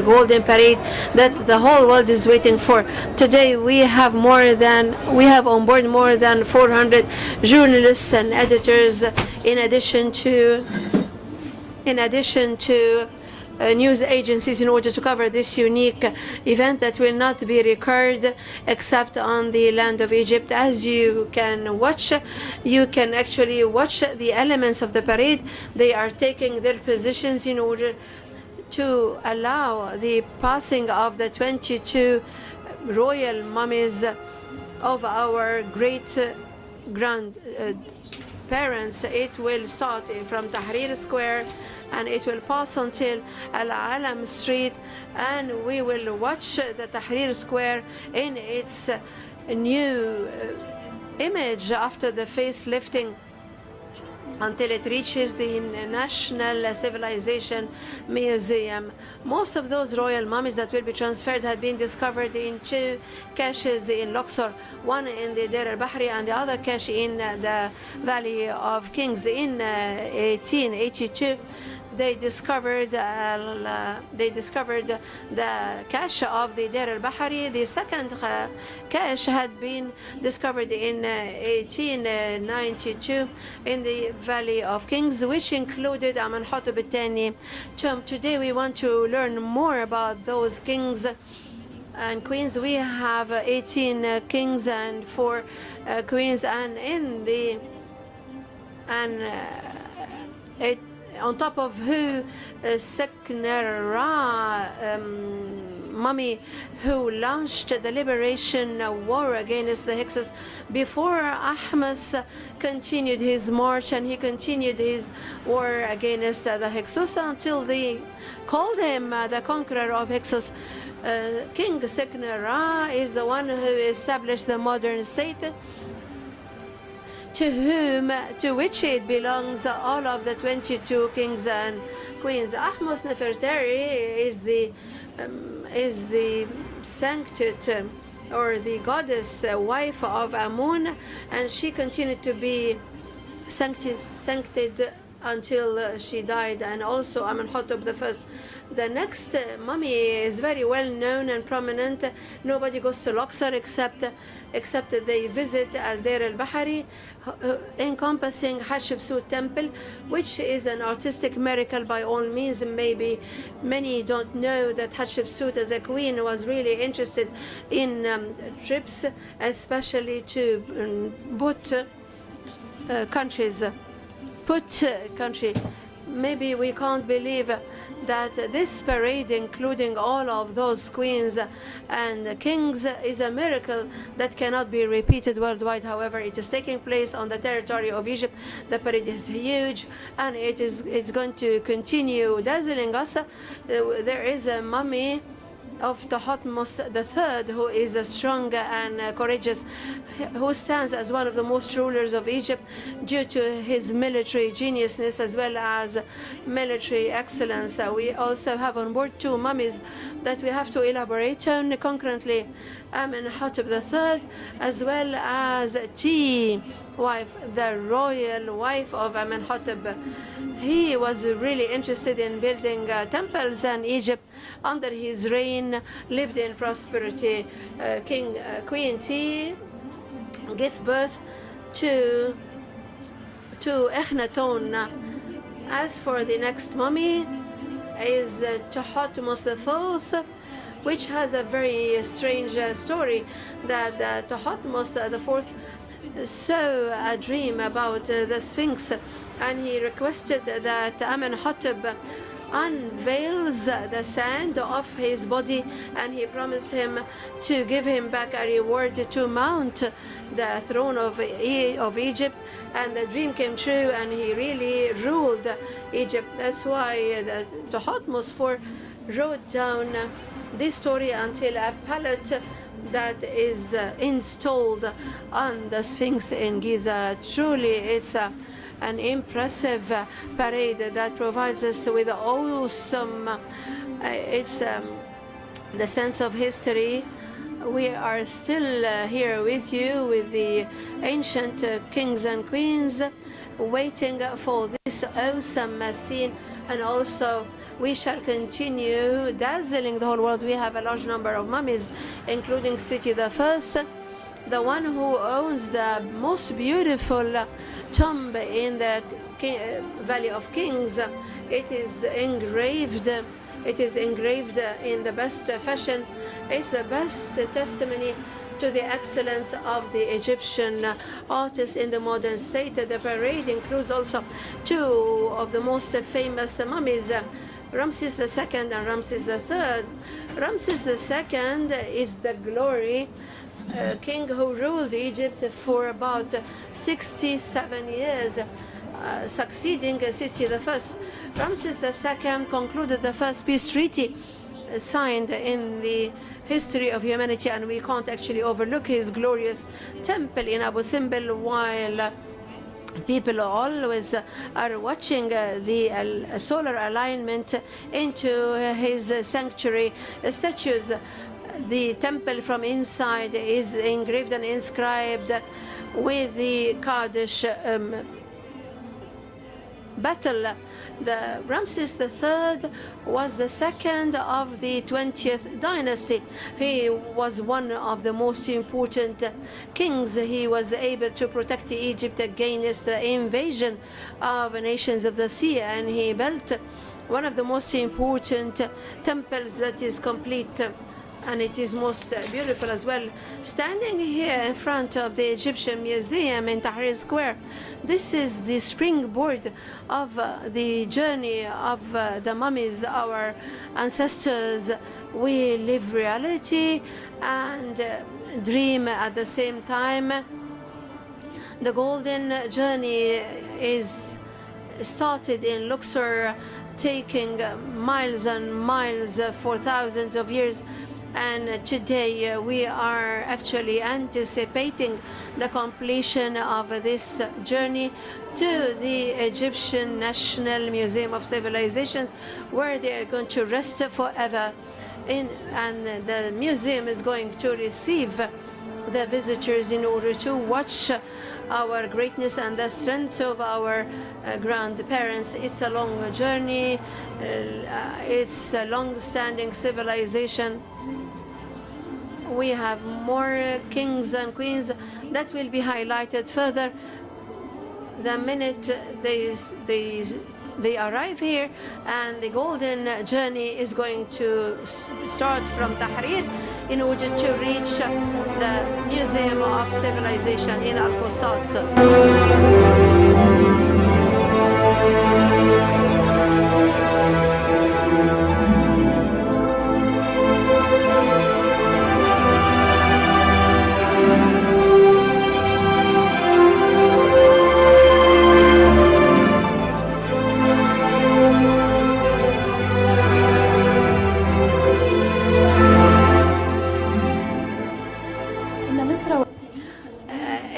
golden parade that the whole world is waiting for. Today we have on board more than 400 journalists and editors, in addition to news agencies, in order to cover this unique event that will not be recurred except on the land of Egypt. As you can actually watch the elements of the parade. They are taking their positions in order to allow the passing of the 22 royal mummies of our great grandparents. It will start from Tahrir Square and it will pass until Al-Alam Street, and we will watch the Tahrir Square in its new image after the facelifting until it reaches the National Civilization Museum. Most of those royal mummies that will be transferred had been discovered in 2 caches in Luxor, one in the Deir al-Bahri and the other cache in the Valley of Kings. In 1882, they discovered the cache of the Deir al-Bahri. The second cache had been discovered in 1892 in the Valley of Kings, which included Amenhotep الثاني tomb. Today we want to learn more about those kings and queens. We have 18 kings and 4 queens, and on top of who Seknera mummy who launched the liberation war against the Hyksos before Ahmes continued his march, and he continued his war against the Hyksos until they called him the conqueror of Hyksos. King Seknera is the one who established the modern state, to which it belongs all of the 22 kings and queens. Ahmos Nefertari is the sanctity or the goddess wife of Amun, and she continued to be sanctified until she died, and also Amenhotep I. The next mummy is very well known and prominent. Nobody goes to Luxor except they visit Al-Deir al-Bahari, encompassing Hatshepsut Temple, which is an artistic miracle by all means. Maybe many don't know that Hatshepsut as a queen was really interested in trips, especially to put country. Maybe we can't believe that this parade, including all of those queens and kings, is a miracle that cannot be repeated worldwide. However, it is taking place on the territory of Egypt. The parade is huge, and it's going to continue dazzling us. There is a mummy of Thutmose III, who is strong and courageous, who stands as one of the most rulers of Egypt due to his military geniusness as well as military excellence. We also have on board 2 mummies that we have to elaborate on concurrently: Amenhotep III as well as T wife, the royal wife of Amenhotep. He was really interested in building temples, and Egypt under his reign lived in prosperity. Queen T gave birth to Akhenaton. As for the next mummy is Thutmose IV, which has a very strange story, that Thutmose IV saw a dream about the Sphinx, and he requested that Amenhotep unveils the sand of his body, and he promised him to give him back a reward to mount the throne of Egypt. And the dream came true, and he really ruled Egypt. That's why the Thutmose IV wrote down this story until a palette that is installed on the Sphinx in Giza. Truly, it's an impressive parade that provides us with awesome, it's the sense of history. We are still here with you with the ancient kings and queens, waiting for this awesome scene, and also we shall continue dazzling the whole world. We have a large number of mummies, including City the First, the one who owns the most beautiful tomb in the Valley of Kings. It is engraved. It is engraved in the best fashion. It's the best testimony to the excellence of the Egyptian artists in the modern state. The parade includes also two of the most famous mummies, Ramses II and Ramses III. Ramses II is the glory king who ruled Egypt for about 67 years, succeeding Seti I. Ramses II concluded the first peace treaty signed in the history of humanity, and we can't actually overlook his glorious temple in Abu Simbel, while people always are watching the solar alignment into his sanctuary statues. The temple from inside is engraved and inscribed with the Kaddish battle. The Ramses III was the second of the 20th dynasty. He was one of the most important kings. He was able to protect Egypt against the invasion of nations of the sea, and he built one of the most important temples that is complete, and it is most beautiful as well. Standing here in front of the Egyptian Museum in Tahrir Square, this is the springboard of the journey of the mummies, our ancestors. We live reality and dream at the same time. The golden journey is started in Luxor, taking miles and miles for thousands of years. And today we are actually anticipating the completion of this journey to the Egyptian National Museum of Civilizations, where they are going to rest forever. And the museum is going to receive the visitors in order to watch our greatness and the strength of our grandparents. It's a long journey. It's a long-standing civilization. We have more kings and queens that will be highlighted further the minute they arrive here, and the golden journey is going to start from Tahrir in order to reach the Museum of Civilization in Al-Fustat.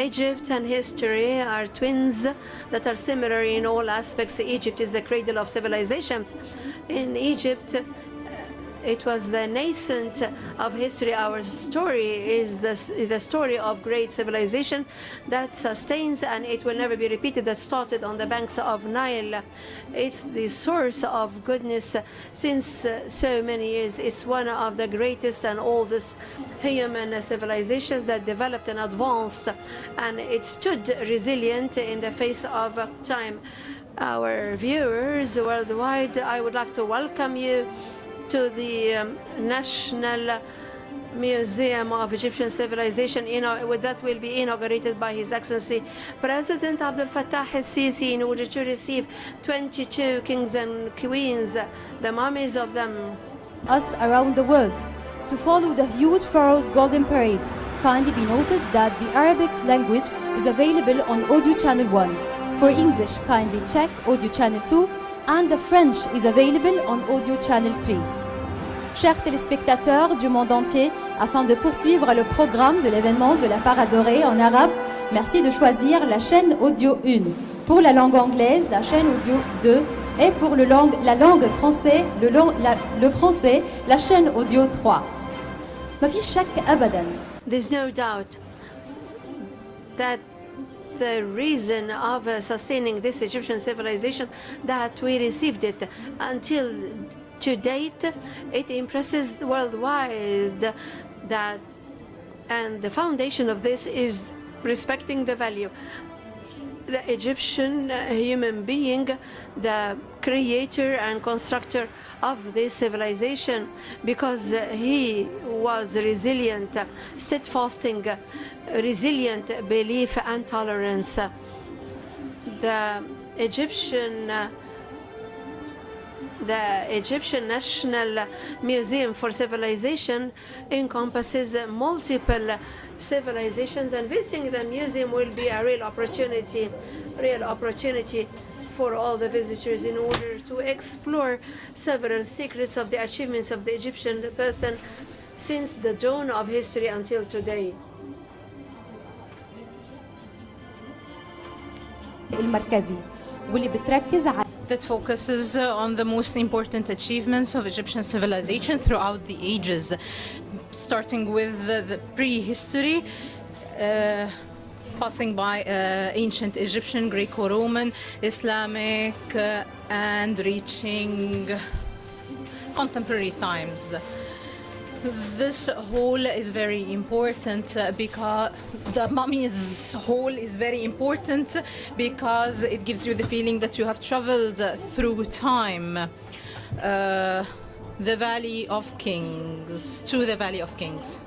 Egypt and history are twins that are similar in all aspects. Egypt is the cradle of civilizations. In Egypt, it was the nascent of history. Our story is the story of great civilization that sustains, and it will never be repeated, that started on the banks of Nile. It's the source of goodness since so many years. It's one of the greatest and oldest human civilizations that developed and advanced, and it stood resilient in the face of time. Our viewers worldwide, I would like to welcome you to the National Museum of Egyptian Civilization that will be inaugurated by His Excellency President Abdel Fattah el-Sisi in order to receive 22 kings and queens, the mummies of them. Us around the world to follow the huge Pharaohs Golden Parade. Kindly be noted that the Arabic language is available on Audio Channel 1. For English, kindly check Audio Channel 2, and the French is available on Audio Channel 3. Chers téléspectateurs du monde entier, afin de poursuivre le programme de l'événement de la Parade dorée en arabe, merci de choisir la chaîne Audio 1. Pour la langue anglaise, la chaîne Audio 2. Et pour la langue française, le français, la chaîne Audio 3. ما في شك أبداً. There's no doubt that the reason of sustaining this Egyptian civilization that we received it. Until to date, it impresses worldwide that, and the foundation of this is respecting the value. The Egyptian human being, the creator and constructor of this civilization, because he was resilient, steadfasting, resilient belief and tolerance. The Egyptian National Museum for Civilization encompasses multiple civilizations, and visiting the museum will be a real opportunity for all the visitors in order to explore several secrets of the achievements of the Egyptian person since the dawn of history until today. المركزي واللي بتركز على that focuses on the most important achievements of Egyptian civilization throughout the ages, starting with the prehistory, passing by ancient Egyptian, Greco-Roman, Islamic, and reaching contemporary times. This whole is very important because the Mummies whole is very important because it gives you the feeling that you have traveled through time, the Valley of Kings, to the Valley of Kings.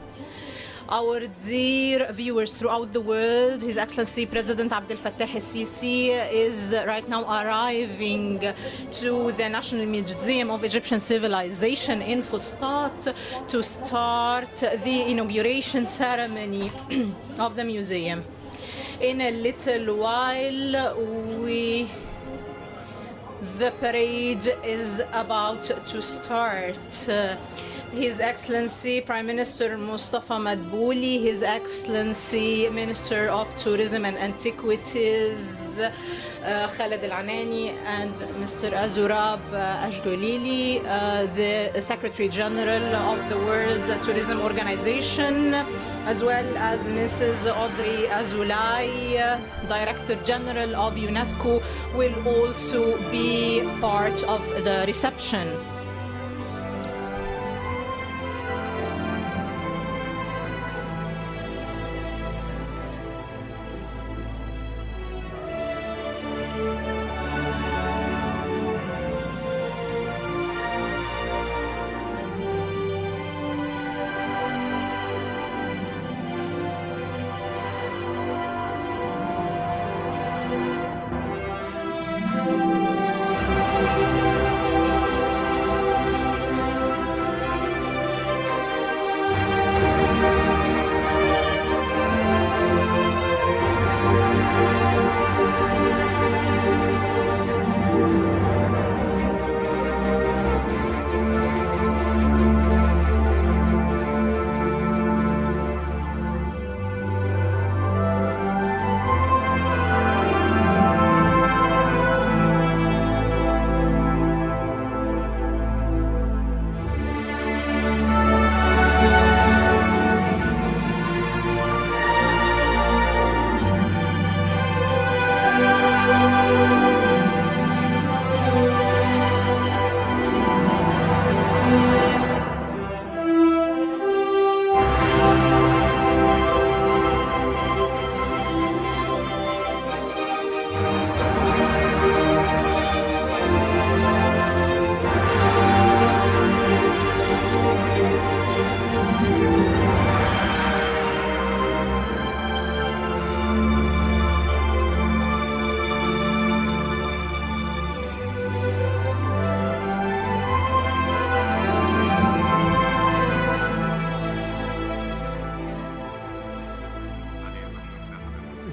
Our dear viewers throughout the world, His Excellency President Abdel Fattah el-Sisi is right now arriving to the National Museum of Egyptian Civilization in Fustat to start the inauguration ceremony of the museum. In a little while, the parade is about to start. His Excellency Prime Minister Mustafa Madbouli, His Excellency Minister of Tourism and Antiquities Khaled Al-Anani, and Mr. Azurab Ashdolili, the Secretary General of the World Tourism Organization, as well as Mrs. Audrey Azoulay, Director General of UNESCO, will also be part of the reception.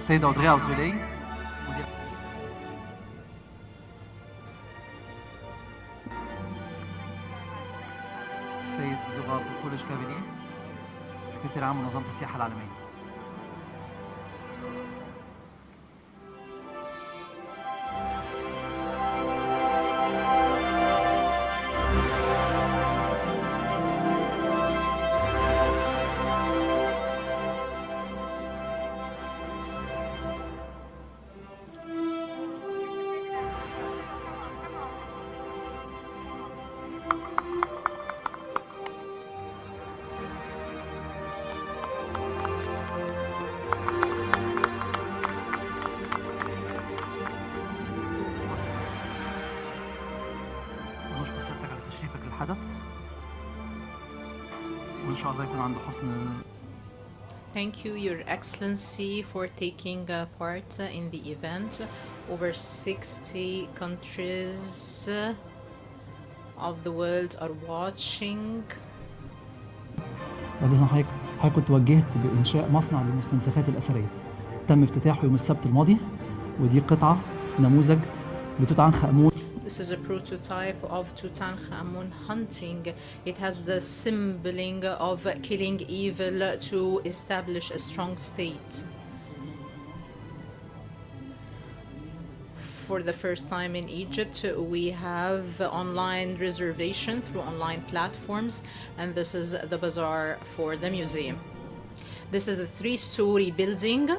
السيدة أودري أوزولي، السيد زغاب كولش كابيني، سكرتير عام منظمة السياحة العالمية. وإن شاء الله يكون عند حسن. Thank you, Your Excellency, for taking part in the event. Over 60 countries of the world are watching. بعد إذن حضرتك كنت وجهت بإنشاء مصنع للمستنسخات الأثرية. تم افتتاحه يوم السبت الماضي، ودي قطعة نموذج لتوت عنخ آمون. This is a prototype of Tutankhamun hunting. It has the symboling of killing evil to establish a strong state. For the first time in Egypt, we have online reservation through online platforms, and this is the bazaar for the museum. This is a 3-story building.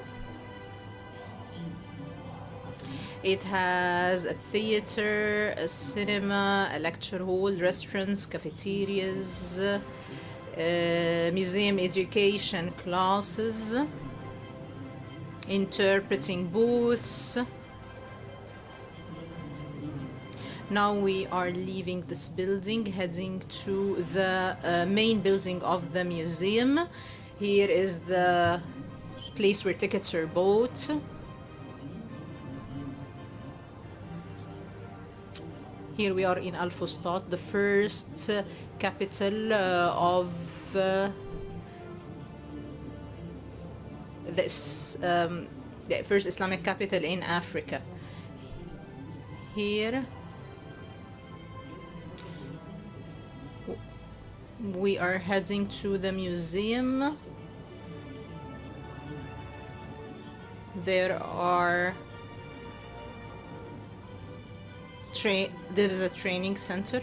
It has a theater, a cinema, a lecture hall, restaurants, cafeterias, museum education classes, interpreting booths. Now we are leaving this building, heading to the main building of the museum. Here is the place where tickets are bought. Here we are in Al Fustat, the first capital of the first Islamic capital in Africa. Here we are heading to the museum. There is a training center,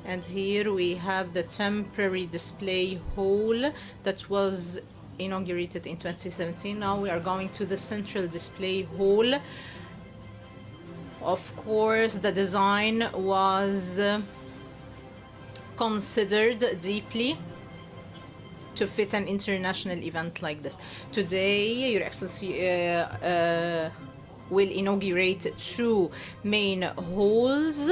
and here we have the temporary display hall that was inaugurated in 2017. Now we are going to the central display hall. Of course, the design was considered deeply to fit an international event like this. Today, Your Excellency will inaugurate 2 main halls.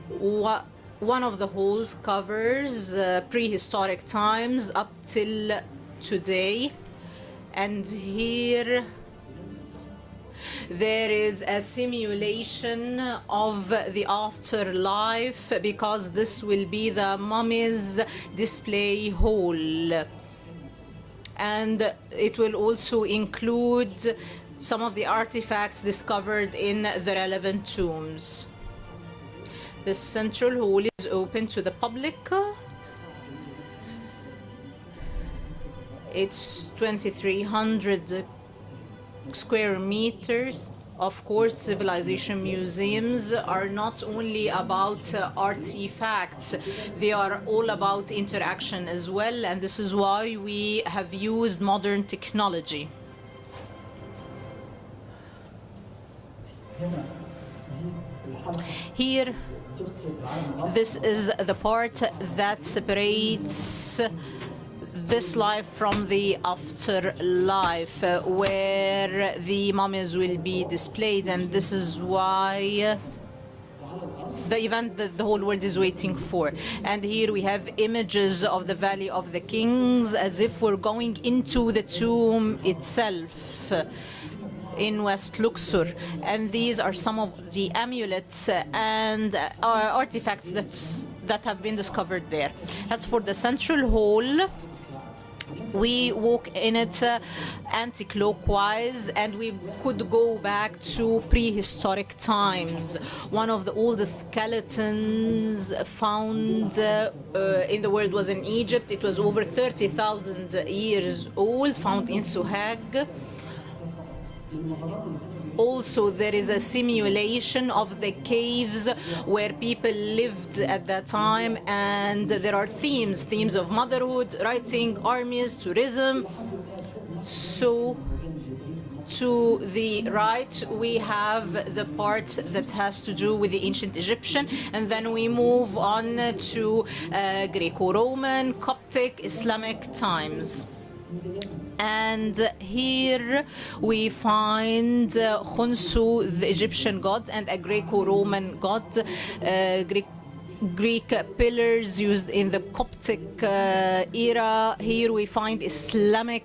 One of the halls covers prehistoric times up till today, and here there is a simulation of the afterlife, because this will be the Mummies display hall. And it will also include some of the artifacts discovered in the relevant tombs. The central hall is open to the public. It's 2,300 square meters. Of course, civilization museums are not only about artifacts, they are all about interaction as well, and this is why we have used modern technology. Here, this is the part that separates this life from the afterlife, where the mummies will be displayed, and this is why the event that the whole world is waiting for. And here we have images of the Valley of the Kings, as if we're going into the tomb itself in West Luxor. And these are some of the amulets and artifacts that have been discovered there. As for the central hall, we walk in it anti-clockwise, and we could go back to prehistoric times. One of the oldest skeletons found in the world was in Egypt. It was over 30,000 years old, found in Sohag. Also, there is a simulation of the caves where people lived at that time, and there are themes of motherhood, writing, armies, tourism. So to the right, we have the part that has to do with the ancient Egyptian, and then we move on to Greco-Roman, Coptic, Islamic times. And here we find Khonsu, the Egyptian god, and a Greco-Roman god. Greek pillars used in the Coptic era. Here we find Islamic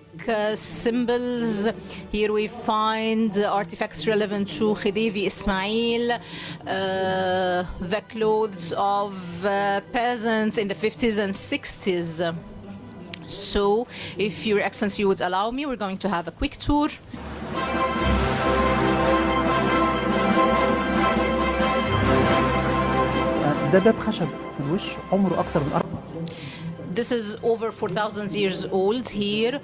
symbols. Here we find artifacts relevant to Khedive Ismail, the clothes of peasants in the 50s and 60s. So, if Your Excellency would allow me, we're going to have a quick tour. ده باب خشب في الوش عمره أكتر من This is over 4,000 years old. Here,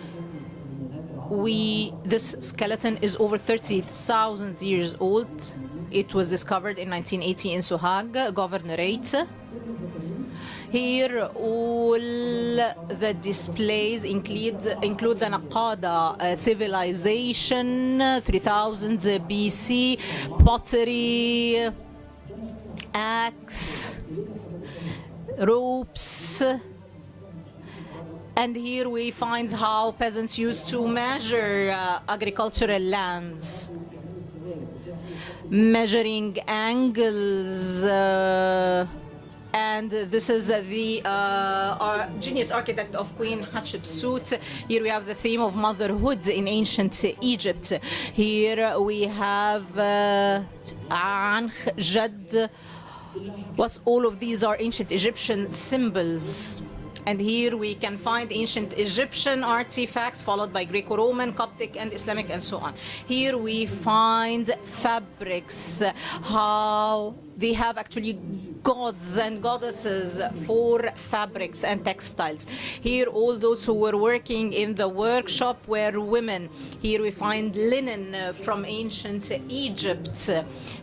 this skeleton is over 30,000 years old. It was discovered in 1980 in Sohag Governorate. Here, all the displays include the Naqada civilization, 3000 BC, pottery, axe, ropes, and here we find how peasants used to measure agricultural lands, measuring angles, and this is the genius architect of Queen Hatshepsut. Here we have the theme of motherhood in ancient Egypt. Here we have Ankh, Jad. All of these are ancient Egyptian symbols. And here we can find ancient Egyptian artifacts followed by Greco-Roman, Coptic, and Islamic, and so on. Here we find fabrics, how they have actually gods and goddesses for fabrics and textiles. Here, all those who were working in the workshop were women. Here we find linen from ancient Egypt.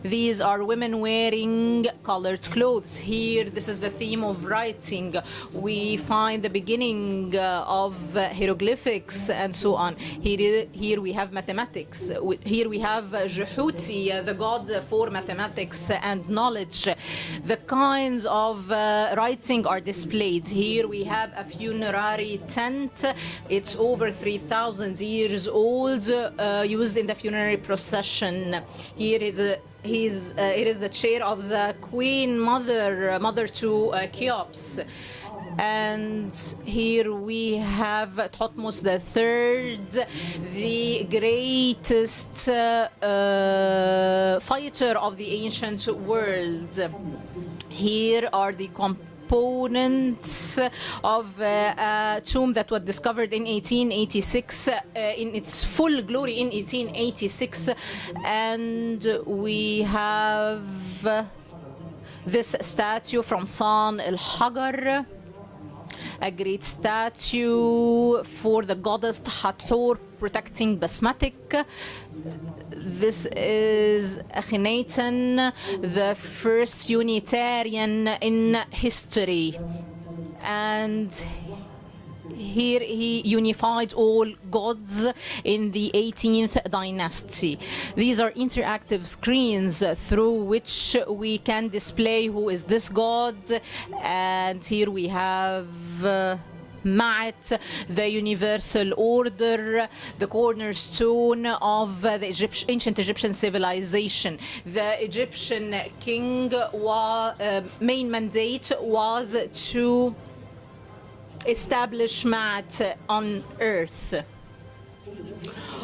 These are women wearing colored clothes. Here, this is the theme of writing. We find the beginning of hieroglyphics and so on. Here we have mathematics. Here we have Jehuti, the god for mathematics and knowledge. The kinds of writing are displayed. Here we have a funerary tent. It's over 3,000 years old, used in the funerary procession. Here is it is the chair of the Queen Mother to Cheops. And here we have Thutmose III, the greatest fighter of the ancient world. Here are the components of a tomb that was discovered in 1886, in its full glory in 1886. And we have this statue from San al-Hajar, a great statue for the goddess Hathor protecting Basmatic. This is Akhenaten, the first Unitarian in history. And here he unified all gods in the 18th dynasty. These are interactive screens through which we can display who is this god. And here we have Ma'at, the universal order, the cornerstone of the ancient Egyptian civilization. The Egyptian king main mandate was to establish Ma'at on earth.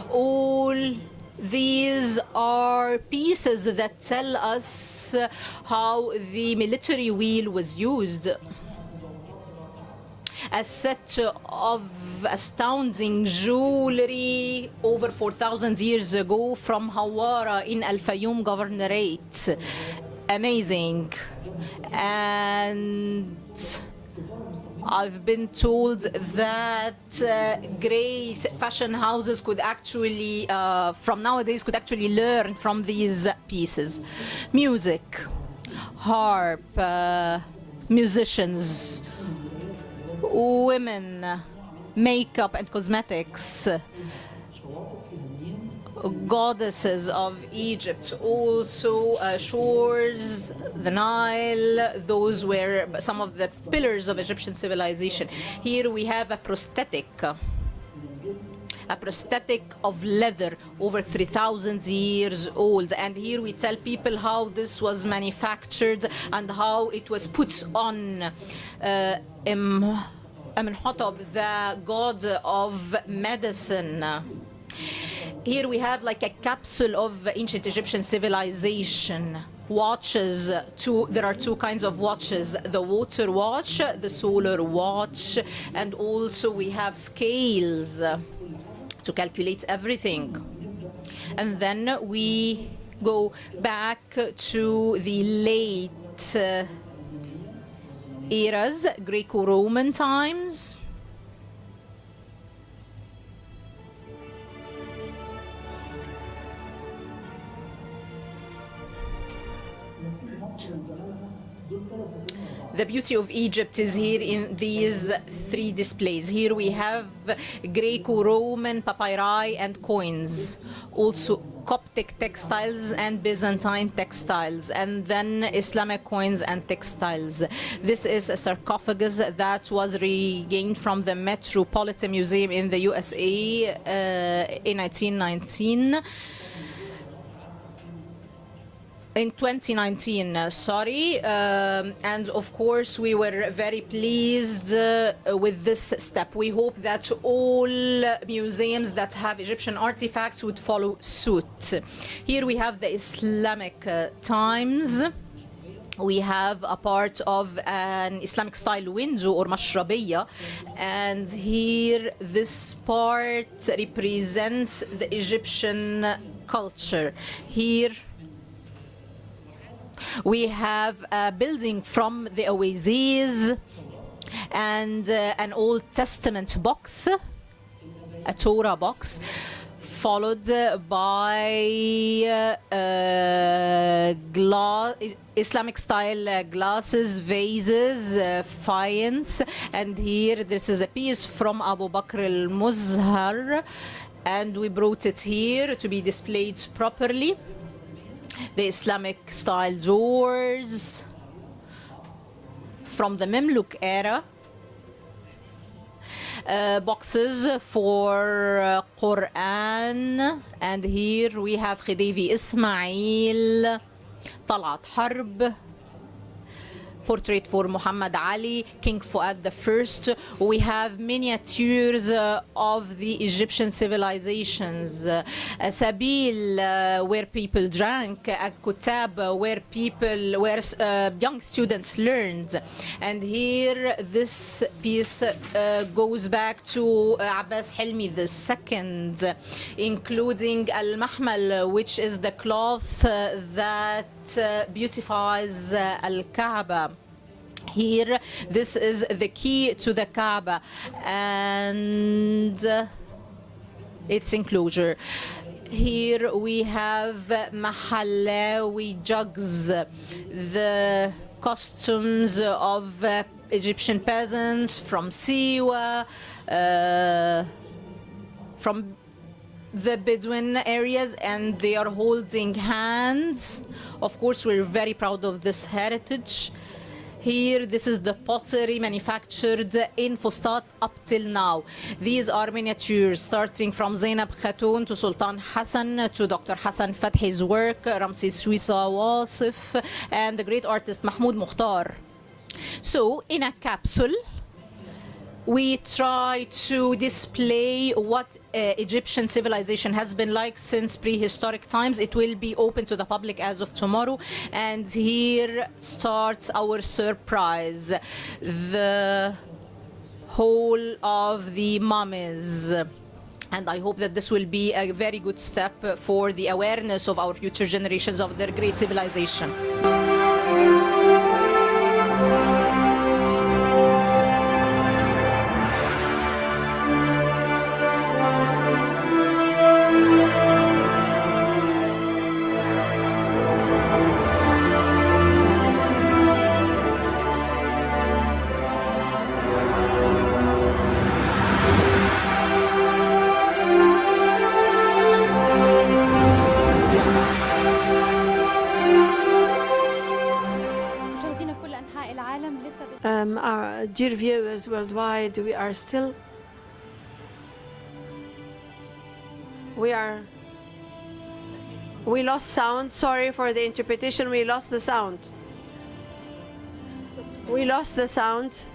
All these are pieces that tell us how the military wheel was used. A set of astounding jewelry over 4,000 years ago from Hawara in Al-Fayoum Governorate. Amazing. And I've been told that great fashion houses could actually, from nowadays, could actually learn from these pieces. Music, harp, musicians, women, makeup and cosmetics, goddesses of Egypt, also shores, the Nile. Those were some of the pillars of Egyptian civilization. Here we have a prosthetic a prosthetic of leather over 3,000 years old. And here we tell people how this was manufactured and how it was put on Amenhotep, the god of medicine. Here we have like a capsule of ancient Egyptian civilization. Watches, there are two kinds of watches, the water watch, the solar watch, and also we have scales to calculate everything. And then we go back to the late eras, Greco-Roman times. The beauty of Egypt is here in these three displays. Here we have Greco-Roman papyri and coins, also Coptic textiles and Byzantine textiles, and then Islamic coins and textiles. This is a sarcophagus that was regained from the Metropolitan Museum in the USA in 1919. In 2019, sorry, and of course we were very pleased with this step. We hope that all museums that have Egyptian artifacts would follow suit. Here we have the Islamic times. We have a part of an Islamic style window or mashrabiyya, and here this part represents the Egyptian culture. Here we have a building from the Oasis and an Old Testament box, a Torah box, followed by Islamic style glasses, vases, faience, and here this is a piece from Abu Bakr al-Muzhar, and we brought it here to be displayed properly. The Islamic style doors from the Mamluk era, boxes for Quran, and here we have Khidivi Ismail, Talat Harb, portrait for Muhammad Ali, King Fuad I. We have miniatures of the Egyptian civilizations, Sabil, where people drank, Al-Kutab, where young students learned. And here this piece goes back to Abbas Hilmi II, including Al-Mahmal, which is the cloth that beautifies Al-Kaaba. Here, this is the key to the Kaaba and its enclosure. Here we have Mahallawi jugs, the costumes of Egyptian peasants from Siwa, from the Bedouin areas, and they are holding hands. Of course, we're very proud of this heritage. Here, this is the pottery manufactured in Fustat up till now. These are miniatures starting from Zainab Khatoun to Sultan Hassan to Dr. Hassan Fathi's work, Ramses Suisa Wasif, and the great artist Mahmoud Mukhtar. So, in a capsule, we try to display what Egyptian civilization has been like since prehistoric times. It will be open to the public as of tomorrow. And here starts our surprise. The whole of the mummies. And I hope that this will be a very good step for the awareness of our future generations of their great civilization. Our dear viewers worldwide, we are still We lost sound. Sorry for the interpretation. We lost the sound. We lost the sound.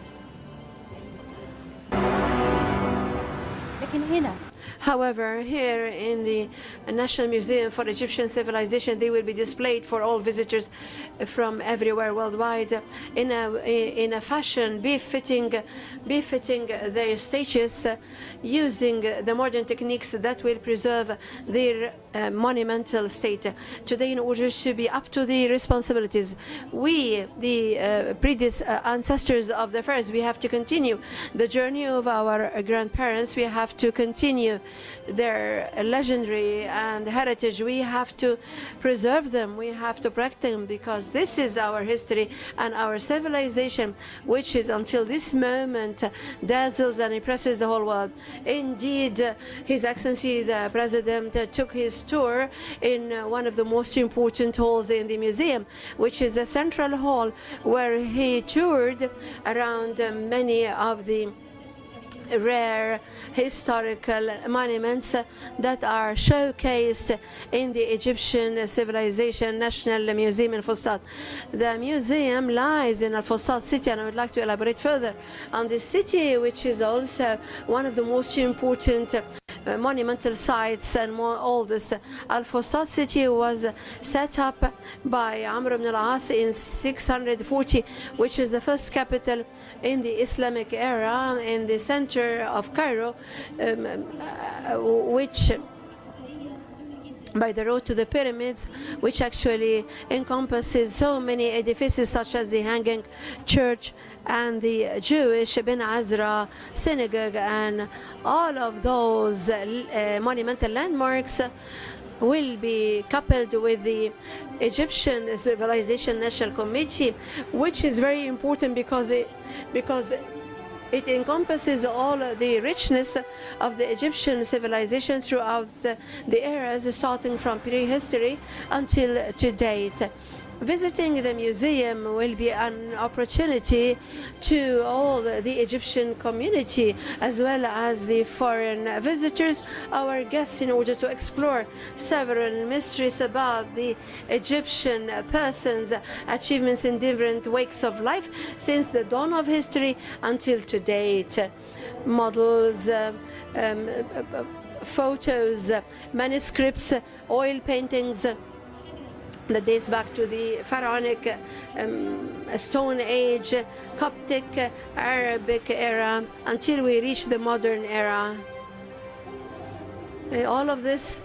لكن هنا However, here in the National Museum for Egyptian Civilization, they will be displayed for all visitors from everywhere worldwide in a fashion befitting their status, using the modern techniques that will preserve their monumental state. Today, in order to be up to the responsibilities, we, the ancestors of the Pharaohs, we have to continue the journey of our grandparents. We have to continue their legendary and heritage. We have to preserve them. We have to protect them, because this is our history and our civilization, which is until this moment dazzles and impresses the whole world. Indeed, His Excellency the President took his tour in one of the most important halls in the museum, which is the Central Hall, where he toured around many of the rare historical monuments that are showcased in the Egyptian Civilization National Museum in Fustat. The museum lies in Al-Fustat city, and I would like to elaborate further on this city, which is also one of the most important monumental sites and oldest. Al-Fustat city was set up by Amr ibn al-As in 640, which is the first capital in the Islamic era, in the center of Cairo, which by the road to the pyramids, which actually encompasses so many edifices such as the Hanging Church and the Jewish Ben Azra synagogue, and all of those monumental landmarks will be coupled with the Egyptian Civilization National Committee, which is very important because it encompasses all the richness of the Egyptian civilization throughout the eras, starting from prehistory until to date. Visiting the museum will be an opportunity to all the Egyptian community, as well as the foreign visitors, our guests, in order to explore several mysteries about the Egyptian persons' achievements in different wakes of life since the dawn of history until to date. Models, photos, manuscripts, oil paintings that dates back to the Pharaonic Stone Age, Coptic, Arabic era, until we reach the modern era. All of this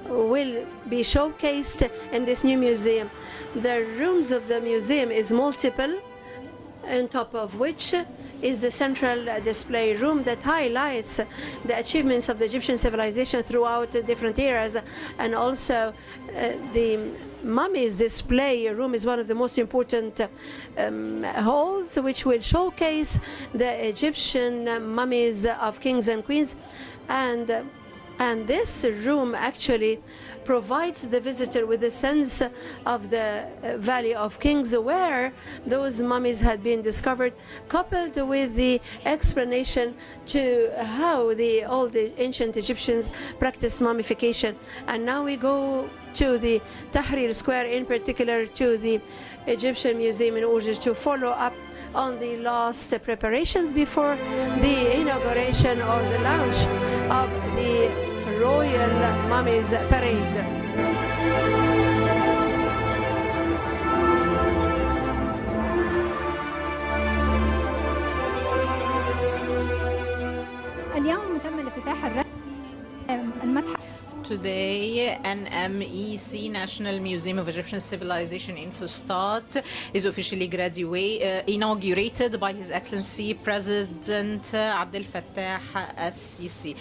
will be showcased in this new museum. The rooms of the museum is multiple, on top of which is the central display room that highlights the achievements of the Egyptian civilization throughout different eras, and also the Mummies display room is one of the most important halls, which will showcase the Egyptian mummies of kings and queens, and this room actually provides the visitor with a sense of the Valley of Kings, where those mummies had been discovered, coupled with the explanation to how all the ancient Egyptians practiced mummification. And now we go to the Tahrir Square, in particular to the Egyptian Museum, in order to follow up on the last preparations before the inauguration or the launch of the Royal Mummies Parade. اليوم تم الافتتاح المتحف. Today, NMEC, National Museum of Egyptian Civilization in Fustat, is officially inaugurated by His Excellency President Abdel Fattah al-Sisi.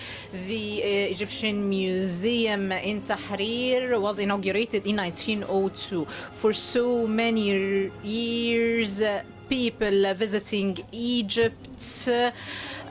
The Egyptian Museum in Tahrir was inaugurated in 1902. For so many years, people visiting Egypt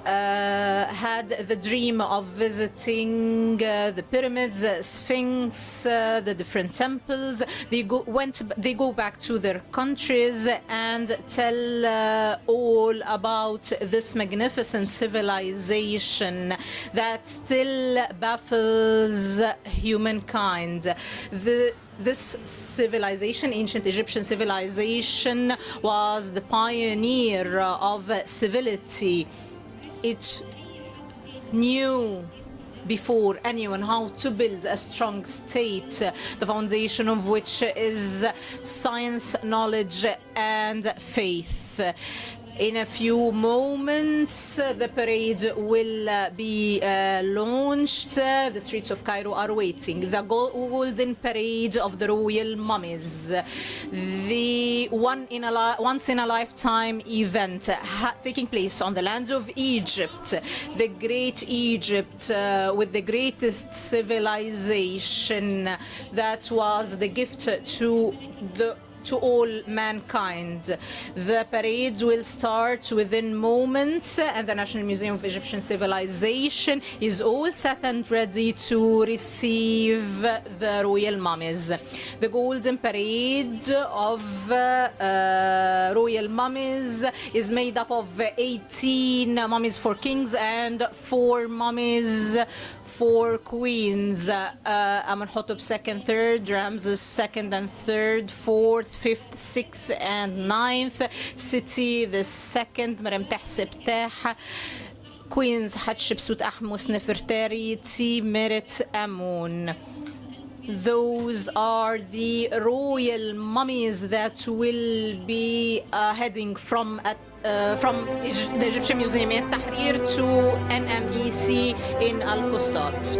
had the dream of visiting the pyramids, Sphinx, the different temples. They go back to their countries and tell all about this magnificent civilization that still baffles humankind. This civilization, ancient Egyptian civilization, was the pioneer of civility. It knew before anyone how to build a strong state, the foundation of which is science, knowledge, and faith. In a few moments, the parade will be launched. The streets of Cairo are waiting. The golden parade of the royal mummies. The once-in-a-lifetime event taking place on the land of Egypt. The great Egypt with the greatest civilization that was the gift to all mankind. The parade will start within moments, and the National Museum of Egyptian Civilization is all set and ready to receive the royal mummies. The golden parade of royal mummies is made up of 18 mummies for kings and 4 mummies for queens. Amenhotep second, third, Ramses second and third, fourth, fifth, sixth and ninth. City the second, Merem Tahseptah. Queens Hatshepsut Ahmos Nefertari, T Merit Amun. Those are the royal mummies that will be heading from the Egyptian Museum in Tahrir to NMEC in Al-Fustat.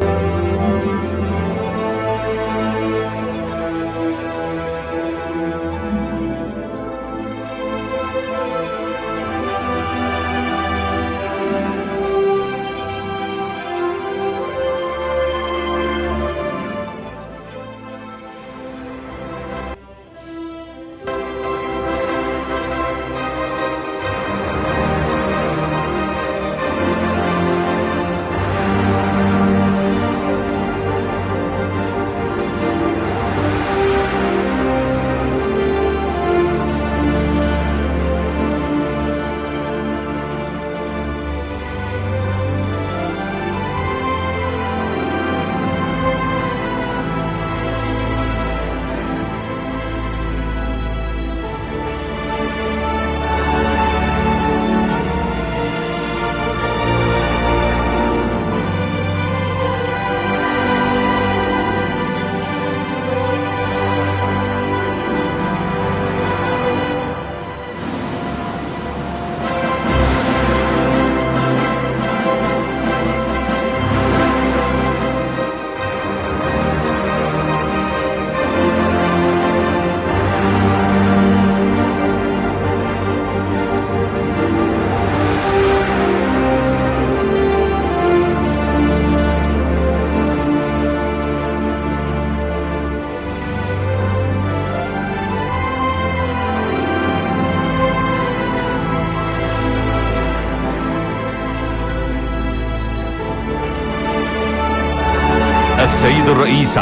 السيد الرئيس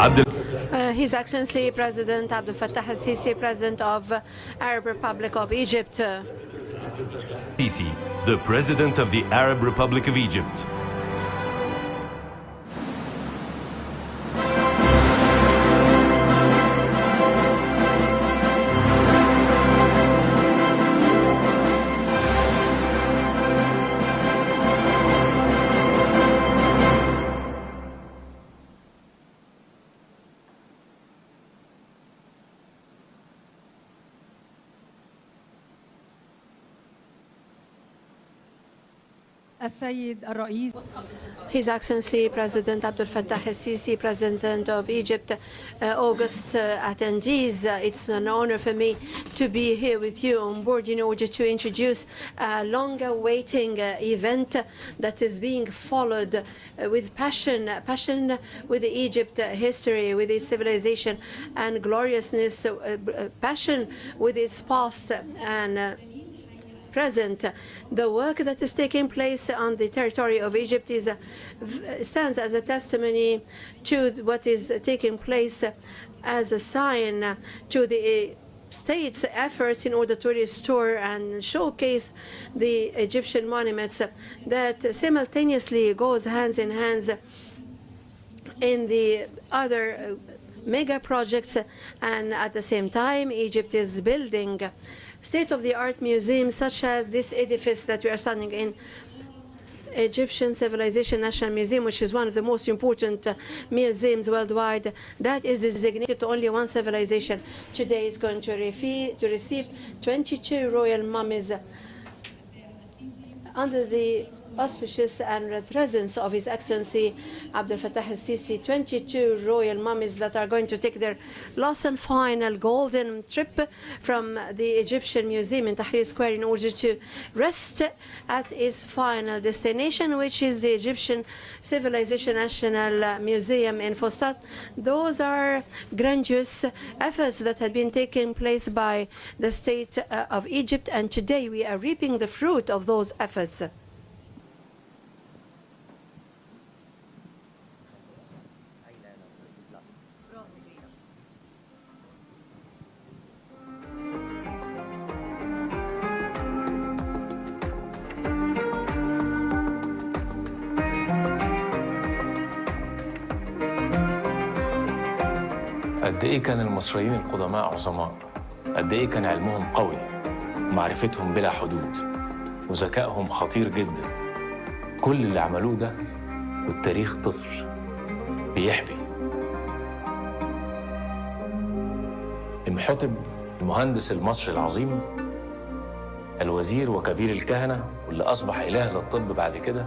His Excellency President Abdel Fattah al-Sisi, President of Arab Republic of Egypt. Sisi, the President of the Arab Republic of Egypt. السيد الرئيس His Excellency President Abdel Fattah al-Sisi, President of Egypt, August attendees, it's an honor for me to be here with you on board in order to introduce a long-awaiting event that is being followed with passion with Egypt history, with its civilization and gloriousness, passion with its past and present. The work that is taking place on the territory of Egypt stands as a testimony to what is taking place, as a sign to the state's efforts in order to restore and showcase the Egyptian monuments that simultaneously goes hands in hands in the other mega projects, and at the same time Egypt is building state-of-the-art museums such as this edifice that we are standing in, Egyptian Civilization National Museum, which is one of the most important museums worldwide, that is designated to only one civilization. Today is going to receive 22 royal mummies under the auspicious and presence of His Excellency Abdel Fattah al-Sisi, 22 royal mummies that are going to take their last and final golden trip from the Egyptian Museum in Tahrir Square in order to rest at its final destination, which is the Egyptian Civilization National Museum in Fustat. Those are grandiose efforts that had been taking place by the state of Egypt, and today we are reaping the fruit of those efforts. قد إيه كان المصريين القدماء عظماء، قد إيه كان علمهم قوي ومعرفتهم بلا حدود وذكائهم خطير جدا. كل اللي عملوه ده والتاريخ طفل بيحبي. إمحتب المهندس المصري العظيم، الوزير وكبير الكهنة واللي أصبح إله للطب بعد كده،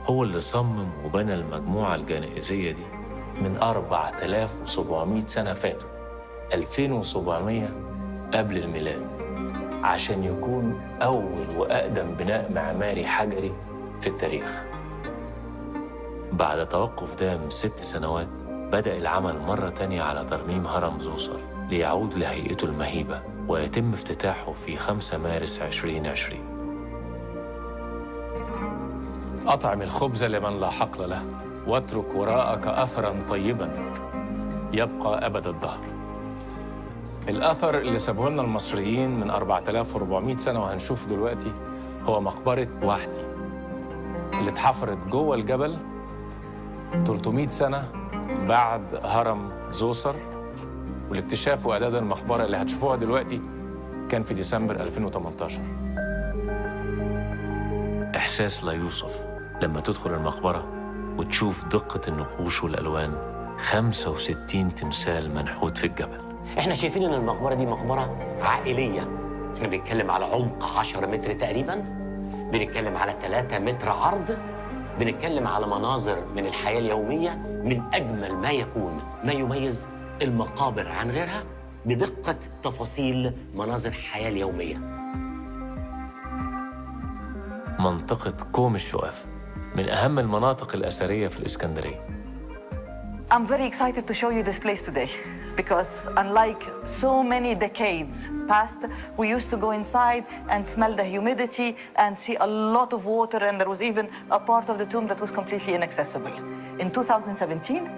هو اللي صمم وبنى المجموعة الجنائزية دي من 4700 سنة فاتوا، 2700 قبل الميلاد، عشان يكون أول وأقدم بناء معماري حجري في التاريخ. بعد توقف دام 6 سنوات بدأ العمل مرة تانية على ترميم هرم زوسر ليعود لهيئته المهيبة، ويتم افتتاحه في 5 مارس 2020. أطعم الخبز لمن لا حقل له، واترك وراءك أثراً طيباً يبقى أبد الدهر. الأثر اللي سابه لنا المصريين من 4400 سنة وهنشوف دلوقتي هو مقبرة وحدي اللي اتحفرت جوه الجبل 300 سنة بعد هرم زوسر، والاكتشاف وإعداد المقبرة اللي هتشوفوها دلوقتي كان في ديسمبر 2018. إحساس لا يوصف لما تدخل المقبرة وتشوف دقة النقوش والألوان. 65 تمثال منحوت في الجبل. احنا شايفين ان المقبرة دي مقبرة عائلية. احنا بنتكلم على عمق 10 متر تقريبا، بنتكلم على 3 متر عرض، بنتكلم على مناظر من الحياة اليومية من أجمل ما يكون. ما يميز المقابر عن غيرها بدقة تفاصيل مناظر الحياة اليومية. منطقة كوم الشقافة من أهم المناطق الأثرية في الإسكندرية. I'm very excited to show you this place today because unlike so many decades past, we used to go inside and smell the humidity and see a lot of water, and there was even a part of the tomb that was completely inaccessible. In 2017,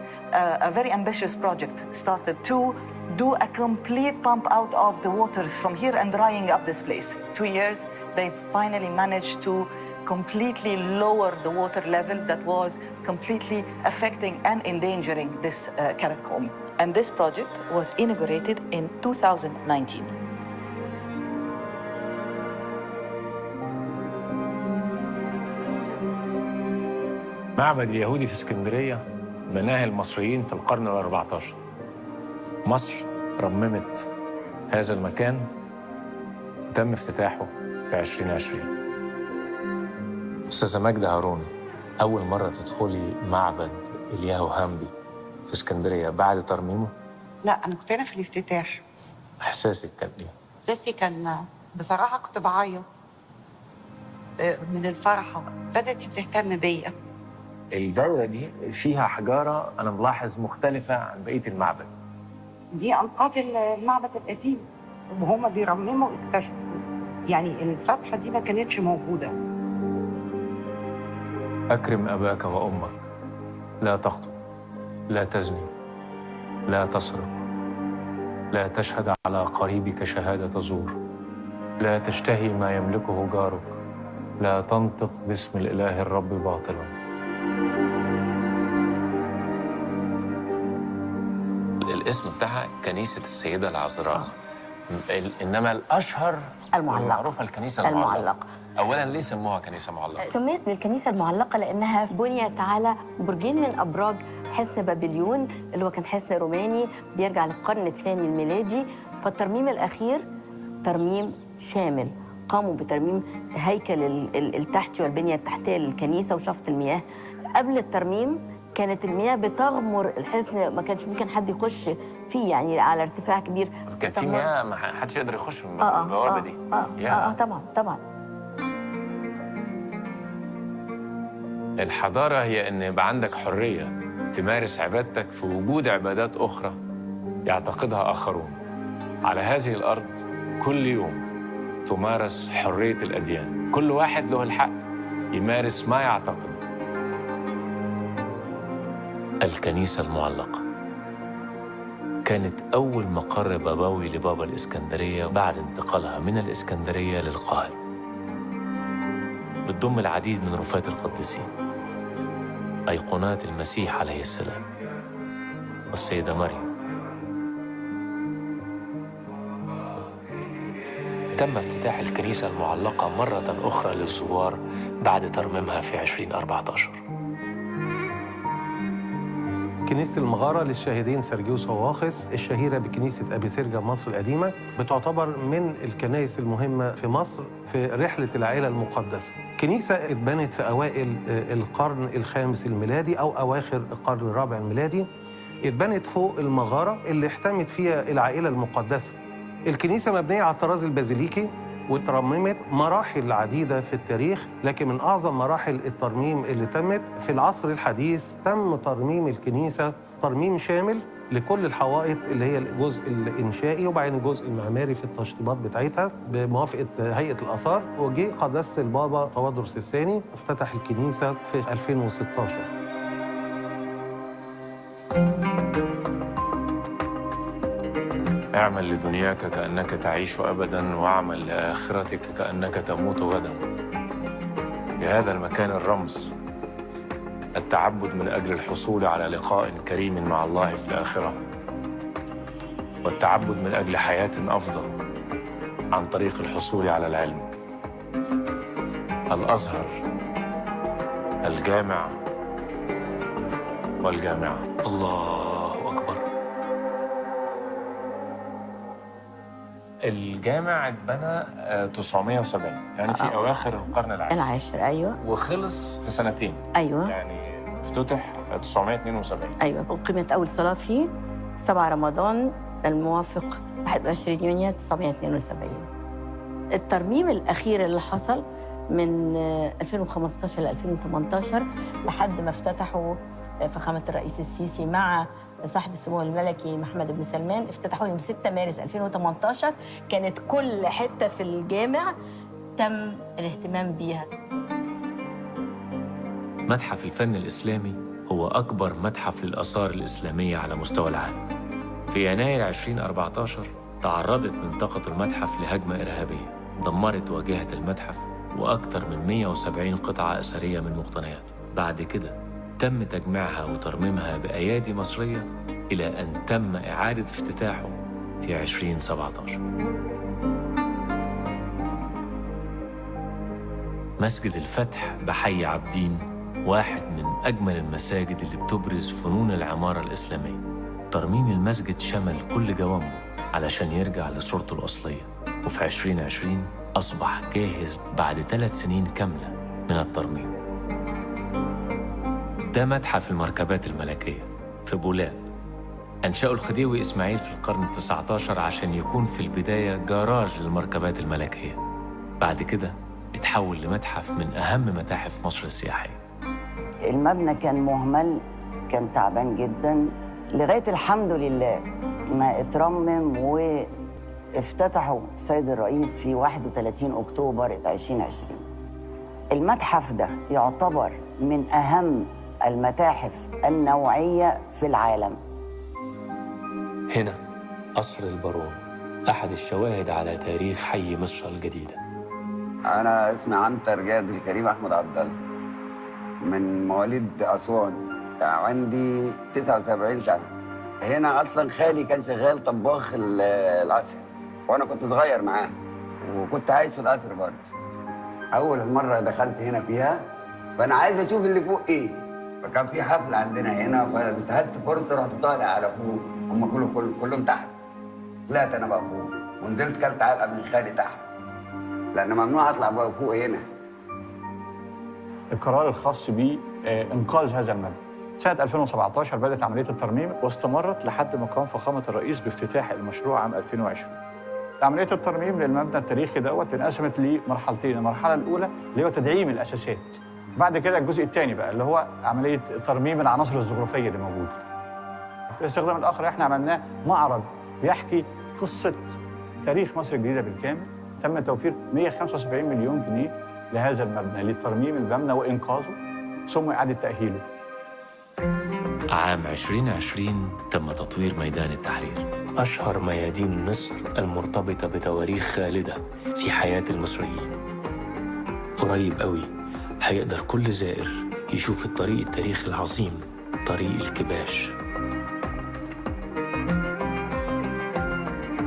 a very ambitious project started to do a complete pump out of the waters from here and drying up this place. 2 years, they finally managed to completely lower the water level that was completely affecting and endangering this catacomb. And this project was inaugurated in 2019. معبد اليهودي في اسكندرية بناه المصريين في القرن ال14. مصر رممت هذا المكان وتم افتتاحه في 2020. أستاذة ماجدة هارون، أول مرة تدخلي معبد الياهو هامبي في اسكندرية بعد ترميمه؟ لا، أنا كنت هنا في الافتتاح. إحساسك كان إيه؟ إحساسي كان بصراحة كنت بعيط من الفرحة. بدأت بتهتم بيا. الدورة دي فيها حجارة أنا ملاحظ مختلفة عن بقية المعبد. دي أنقاض المعبد القديم وهم بيرمموا اكتشفوا يعني الفتحة دي ما كانتش موجودة. أكرم أباك وأمك، لا تخطئ، لا تزني، لا تسرق، لا تشهد على قريبك شهادة زور، لا تشتهي ما يملكه جارك، لا تنطق باسم الإله الرب باطلا. الاسم بتاعها كنيسة السيدة العذراء، إنما الأشهر المعروفة الكنيسة المعلقة. أولاً ليه سموها كنيسة معلقة؟ سميت بالكنيسة المعلقة لأنها بنيت على برجين من أبراج حصن بابليون، اللي هو كان حصن روماني بيرجع للقرن الثاني الميلادي. فالترميم الأخير ترميم شامل، قاموا بترميم هيكل التحتي والبنية التحتية للكنيسة وشفط المياه. قبل الترميم كانت المياه بتغمر الحصن، ما كانش ممكن حد يخش فيه يعني على ارتفاع كبير. كان في مياه ما حدش يقدر يخش من البوابة دي. طبعا. الحضارة هي إن يبقى عندك حرية تمارس عبادتك في وجود عبادات أخرى يعتقدها آخرون. على هذه الأرض كل يوم تمارس حرية الأديان، كل واحد له الحق يمارس ما يعتقد. الكنيسة المعلقة كانت أول مقر بابوي لبابا الإسكندرية بعد انتقالها من الإسكندرية للقاهرة. بتضم العديد من رفات القديسين، أيقونات المسيح عليه السلام والسيدة مريم. تم افتتاح الكنيسة المعلقة مرة أخرى للزوار بعد ترميمها في 2014. كنيسة المغارة للشاهدين سرجيوس وواخس، الشهيرة بكنيسة أبي سرجة مصر القديمة، بتعتبر من الكنائس المهمة في مصر في رحلة العائلة المقدسة. كنيسة اتبنت في أوائل القرن الخامس الميلادي أو أواخر القرن الرابع الميلادي، اتبنت فوق المغارة اللي احتمت فيها العائلة المقدسة. الكنيسة مبنية على الطراز البازيليكي وترممت مراحل عديدة في التاريخ، لكن من أعظم مراحل الترميم اللي تمت في العصر الحديث تم ترميم الكنيسة ترميم شامل لكل الحوائط اللي هي الجزء الإنشائي وبعدين الجزء المعماري في التشطيبات بتاعتها بموافقة هيئة الآثار. وجي قداسة البابا تودرس الثاني افتتح الكنيسة في 2016. اعمل لدنياك كأنك تعيش أبداً، واعمل لآخرتك كأنك تموت غداً. بهذا المكان الرمز التعبد من أجل الحصول على لقاء كريم مع الله في الآخرة، والتعبد من أجل حياة أفضل عن طريق الحصول على العلم. الأزهر، الجامع والجامعة. الله أكبر. الجامع اتبنى 970 يعني في أواخر القرن العاشر. أيوة. وخلص في سنتين. أيوة. يعني افتتح 972. أيوة. أقيمت أول صلاة فيه 7 رمضان الموافق 21 يونيو 972. الترميم الأخير اللي حصل من 2015 ل 2018 لحد ما افتتحوا فخامة الرئيس السيسي مع صاحب السمو الملكي محمد بن سلمان، افتتحوه يوم 6 مارس 2018. كانت كل حتة في الجامع تم الاهتمام بيها. متحف الفن الإسلامي هو أكبر متحف للآثار الإسلامية على مستوى العالم. في يناير 2014 تعرضت منطقة المتحف لهجمة إرهابية دمرت واجهة المتحف وأكثر من 170 قطعة أثرية من مقتنياته. بعد كده تم تجميعها وترميمها بأيادي مصرية إلى أن تم إعادة افتتاحه في 2017. مسجد الفتح بحي عابدين واحد من أجمل المساجد اللي بتبرز فنون العمارة الإسلامية. ترميم المسجد شمل كل جوانبه علشان يرجع لصورته الأصلية، وفي 2020 أصبح جاهز بعد 3 سنين كاملة من الترميم. ده متحف المركبات الملكية في بولان. أنشأه الخديوي إسماعيل في القرن ال19 عشان يكون في البداية جراج للمركبات الملكية. بعد كده اتحول لمتحف من أهم متاحف مصر السياحية. المبنى كان مهمل، كان تعبان جدا لغاية الحمد لله ما اترمم افتتحوا السيد الرئيس في 31 أكتوبر 2020. المتحف ده يعتبر من أهم المتاحف النوعية في العالم. هنا قصر البارون، أحد الشواهد على تاريخ حي مصر الجديدة. أنا اسمي عنتر جاد الكريم أحمد عبد الله، من مواليد أسوان، عندي 79 سنة. هنا أصلاً خالي كان شغال طباخ القصر، وأنا كنت صغير معاه، وكنت عايش في القصر برضه. أول مرة دخلت هنا فيها، فأنا عايز أشوف اللي فوق إيه. فكان في حفلة عندنا هنا، فانتهزت فرصة رحت طالع على فوق، هم كلهم تحت. طلعت أنا بقى فوق، ونزلت كلت علقة من خالي تحت، لأن ممنوع أطلع بقى فوق هنا. القرار الخاص بإنقاذ هذا المبنى. سنة 2017 بدأت عملية الترميم واستمرت لحد ما قام فخامة الرئيس بافتتاح المشروع عام 2020. عملية الترميم للمبنى التاريخي دوت انقسمت لمرحلتين، المرحلة الأولى اللي هو تدعيم الأساسات. بعد كده الجزء الثاني بقى اللي هو عملية ترميم العناصر الزخرفية اللي موجودة. الاستخدام الآخر احنا عملناه معرض بيحكي قصة تاريخ مصر الجديدة بالكامل. تم توفير 175 مليون جنيه لهذا المبنى لترميم المبنى وإنقاذه ثم إعادة تأهيله. عام 2020 تم تطوير ميدان التحرير، أشهر ميادين مصر المرتبطة بتواريخ خالدة في حياة المصريين. قريب قوي هيقدر كل زائر يشوف الطريق التاريخي العظيم، طريق الكباش.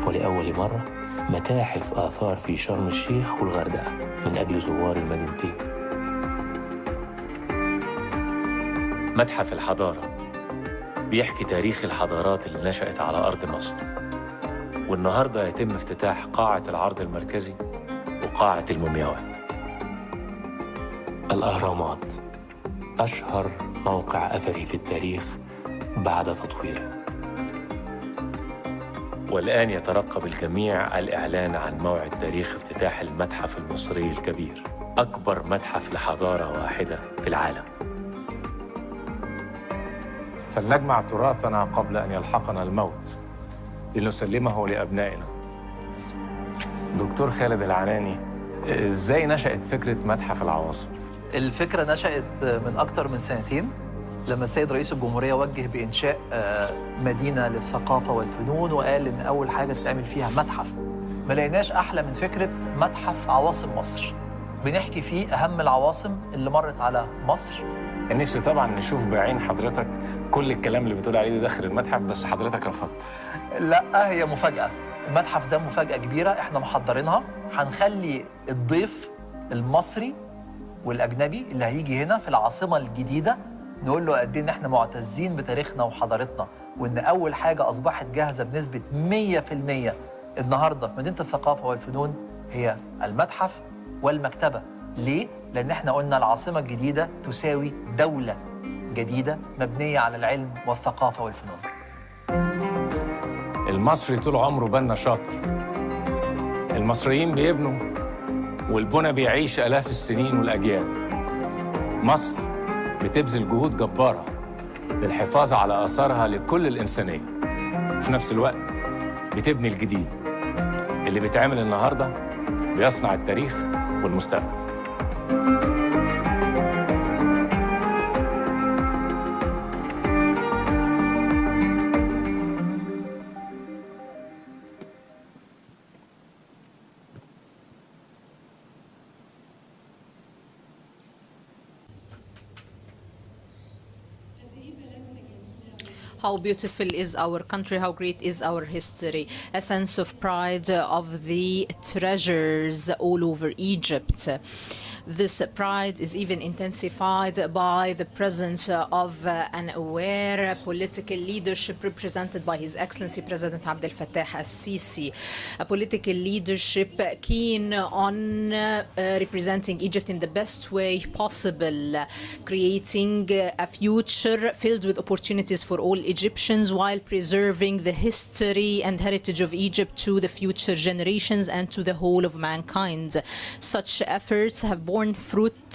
ولأول مرة متاحف آثار في شرم الشيخ والغردقة من أجل زوار المدينتين. متحف الحضارة بيحكي تاريخ الحضارات اللي نشأت على أرض مصر. والنهاردة يتم افتتاح قاعة العرض المركزي وقاعة المومياوات. الأهرامات أشهر موقع أثري في التاريخ بعد تطويره. والآن يترقب الجميع الإعلان عن موعد تاريخ افتتاح المتحف المصري الكبير، أكبر متحف لحضارة واحدة في العالم. فلنجمع تراثنا قبل أن يلحقنا الموت لنسلمه لأبنائنا. دكتور خالد العناني، إزاي نشأت فكرة متحف العواصم؟ الفكرة نشأت من أكتر من سنتين لما السيد رئيس الجمهورية وجه بإنشاء مدينة للثقافة والفنون، وقال إن أول حاجة تتعمل فيها متحف. ما لقيناش أحلى من فكرة متحف عواصم مصر، بنحكي فيه أهم العواصم اللي مرت على مصر. نفسي طبعا نشوف بعين حضرتك كل الكلام اللي بتقول عليه ده داخل المتحف، بس حضرتك رفضت. لا، هي مفاجأة. المتحف ده مفاجأة كبيرة احنا محضرينها. هنخلي الضيف المصري والأجنبي اللي هيجي هنا في العاصمة الجديدة نقول له قد ايه ان احنا معتزين بتاريخنا وحضارتنا، وان اول حاجه اصبحت جاهزه بنسبه 100% النهارده في مدينه الثقافه والفنون هي المتحف والمكتبه. ليه؟ لان احنا قلنا العاصمه الجديده تساوي دوله جديده مبنيه على العلم والثقافه والفنون. المصري طول عمره بنا شاطر. المصريين بيبنوا والبنى بيعيش آلاف السنين والأجيال. مصر بتبذل جهود جبارة للحفاظ على آثارها لكل الإنسانية، وفي نفس الوقت بتبني الجديد اللي بيتعمل النهاردة بيصنع التاريخ والمستقبل. How beautiful is our country, how great is our history. A sense of pride of the treasures all over Egypt. This pride is even intensified by the presence of an aware political leadership represented by His Excellency President Abdel Fattah al-Sisi, a political leadership keen on representing Egypt in the best way possible, creating a future filled with opportunities for all Egyptians while preserving the history and heritage of Egypt to the future generations and to the whole of mankind. Such efforts have borne fruit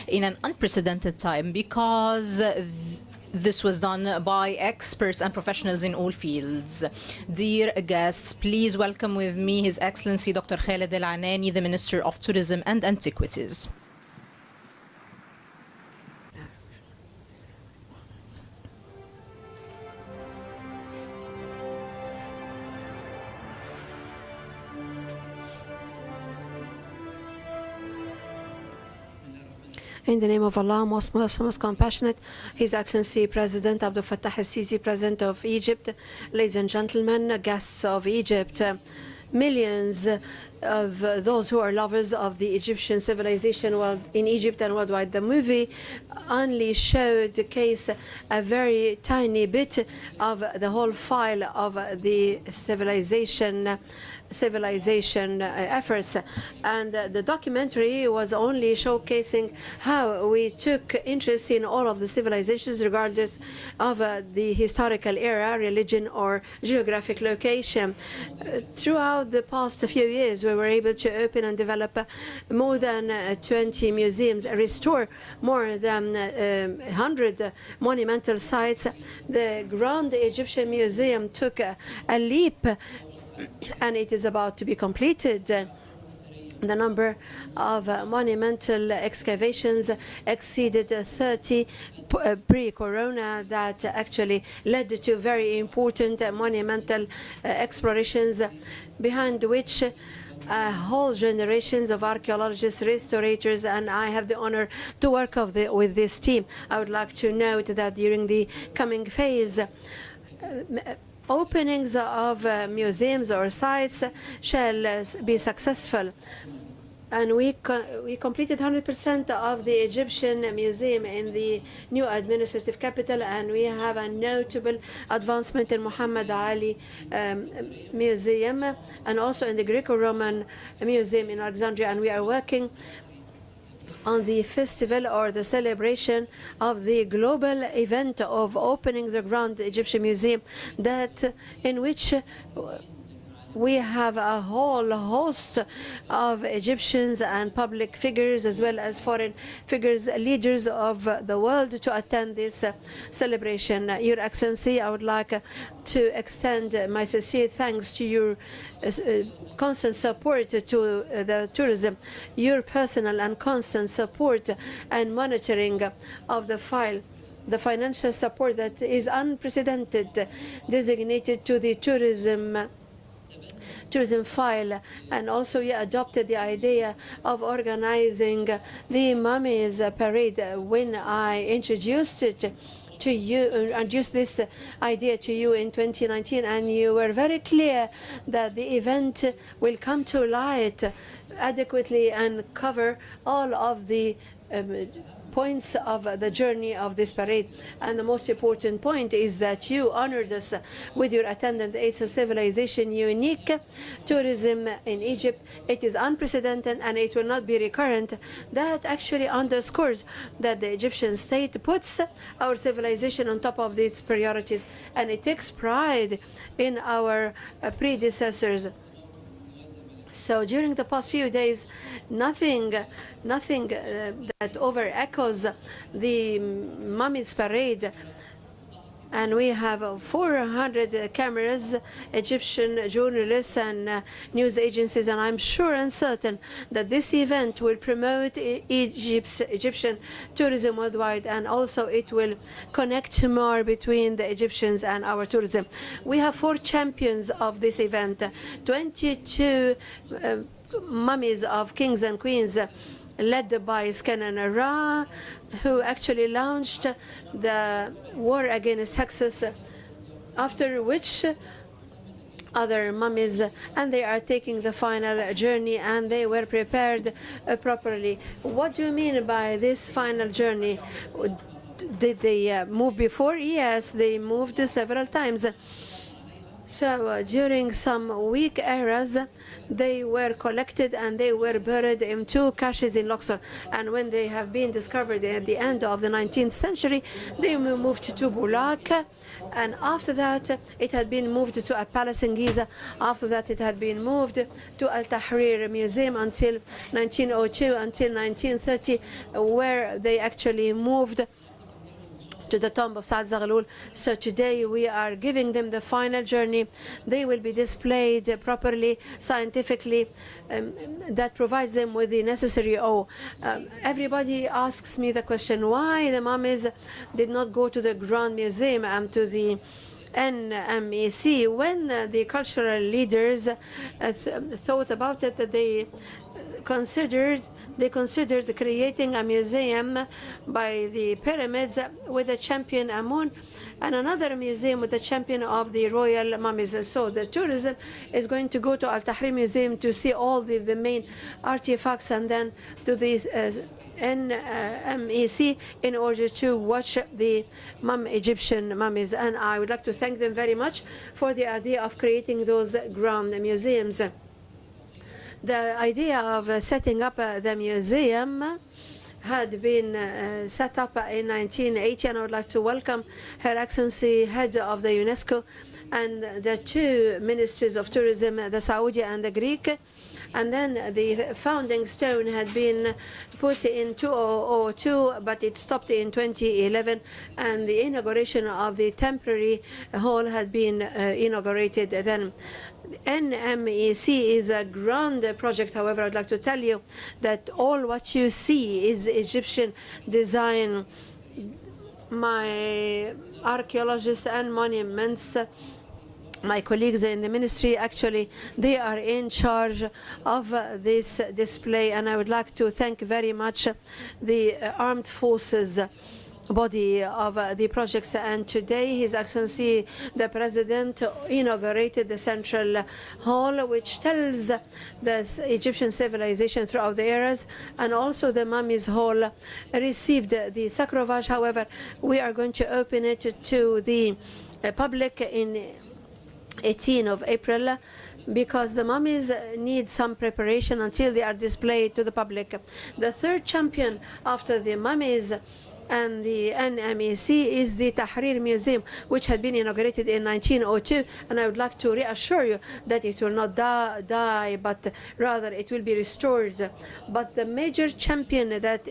in an unprecedented time because This was done by experts and professionals in all fields. Dear guests, please welcome with me His Excellency Dr. Khaled Al-Anani, the Minister of Tourism and Antiquities. In the name of Allah, most compassionate, His Excellency President Abdel Fattah al-Sisi, President of Egypt, ladies and gentlemen, guests of Egypt, millions of those who are lovers of the Egyptian civilization in Egypt and worldwide. The movie only showed the case a very tiny bit of the whole file of the civilization efforts, and the documentary was only showcasing how we took interest in all of the civilizations regardless of the historical era, religion or geographic location. Throughout the past few years we were able to open and develop more than 20 museums, restore more than 100 monumental sites. The Grand Egyptian Museum took a leap, and it is about to be completed. The number of monumental excavations exceeded 30 pre-corona that actually led to very important monumental explorations, behind which whole generations of archaeologists, restorators, and I have the honor to work with this team. I would like to note that during the coming phase, openings of museums or sites shall be successful. And we completed 100% of the Egyptian museum in the new administrative capital, and we have a notable advancement in Muhammad Ali Museum and also in the Greco-Roman Museum in Alexandria, and we are working on the festival or the celebration of the global event of opening the Grand Egyptian Museum, in which we have a whole host of Egyptians and public figures as well as foreign figures, leaders of the world, to attend this celebration. Your Excellency, I would like to extend my sincere thanks to your constant support to the tourism, your personal and constant support and monitoring of the file, the financial support that is unprecedented designated to the tourism file, and also you adopted the idea of organizing the Mummies parade. When I introduced it to you, introduced this idea to you in 2019, and you were very clear that the event will come to light adequately and cover all of the points of the journey of this parade. And the most important point is that you honored us with your attendance. It's a civilization unique tourism in Egypt. It is unprecedented and it will not be recurrent. That actually underscores that the Egyptian state puts our civilization on top of its priorities, and it takes pride in our predecessors. So during the past few days, nothing that over-echoes the Mummies parade. And we have 400 cameras, Egyptian journalists and news agencies, and I'm sure and certain that this event will promote Egyptian tourism worldwide, and also it will connect more between the Egyptians and our tourism. We have 4 champions of this event, 22 mummies of kings and queens, led by Skenan Ra, who actually launched the war against Hyksos, after which other mummies, and they are taking the final journey, and they were prepared properly. What do you mean by this final journey? Did they move before? Yes, they moved several times. So during some weak eras, they were collected and they were buried in 2 caches in Luxor. And when they have been discovered at the end of the 19th century, they moved to Bulaq. And after that, it had been moved to a palace in Giza. After that, it had been moved to Al-Tahrir Museum until 1902, until 1930, where they actually moved to the tomb of Saad Zaghloul. So today we are giving them the final journey. They will be displayed properly, scientifically, that provides them with the necessary awe. Everybody asks me the question, why the mummies did not go to the Grand Museum and to the NMEC when the cultural leaders thought about it. They considered creating a museum by the pyramids with the champion Amun and another museum with the champion of the royal mummies. So the tourism is going to go to Al-Tahrir Museum to see all the main artifacts and then to these NMEC in order to watch the Egyptian mummies. And I would like to thank them very much for the idea of creating those grand museums. The idea of setting up the museum had been set up in 1980, and I would like to welcome Her Excellency, head of the UNESCO, and the two ministries of tourism, the Saudi and the Greek. And then the founding stone had been put in 2002, but it stopped in 2011, and the inauguration of the temporary hall had been inaugurated then. NMEC is a grand project. However, I'd like to tell you that all what you see is Egyptian design. My archaeologists and monuments, my colleagues in the ministry, actually, they are in charge of this display, and I would like to thank very much the armed forces body of the projects. And today His Excellency the President inaugurated the Central Hall, which tells the Egyptian civilization throughout the eras, and also the Mummies Hall received the sacrovage. However, we are going to open it to the public in 18th of April because the mummies need some preparation until they are displayed to the public. The third champion after the mummies and the NMEC is the Tahrir Museum, which had been inaugurated in 1902, and I would like to reassure you that it will not die, but rather it will be restored. But the major champion that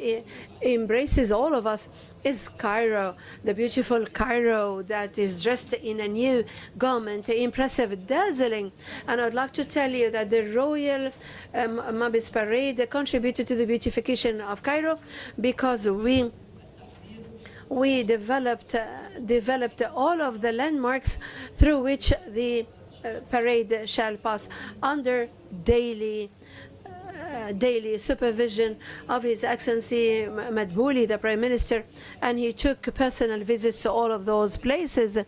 embraces all of us is Cairo, the beautiful Cairo that is dressed in a new garment, impressive, dazzling. And I would like to tell you that the Royal Mummies Parade contributed to the beautification of Cairo because we developed all of the landmarks through which the parade shall pass under daily supervision of His Excellency Madbouli, the Prime Minister, and he took personal visits to all of those places,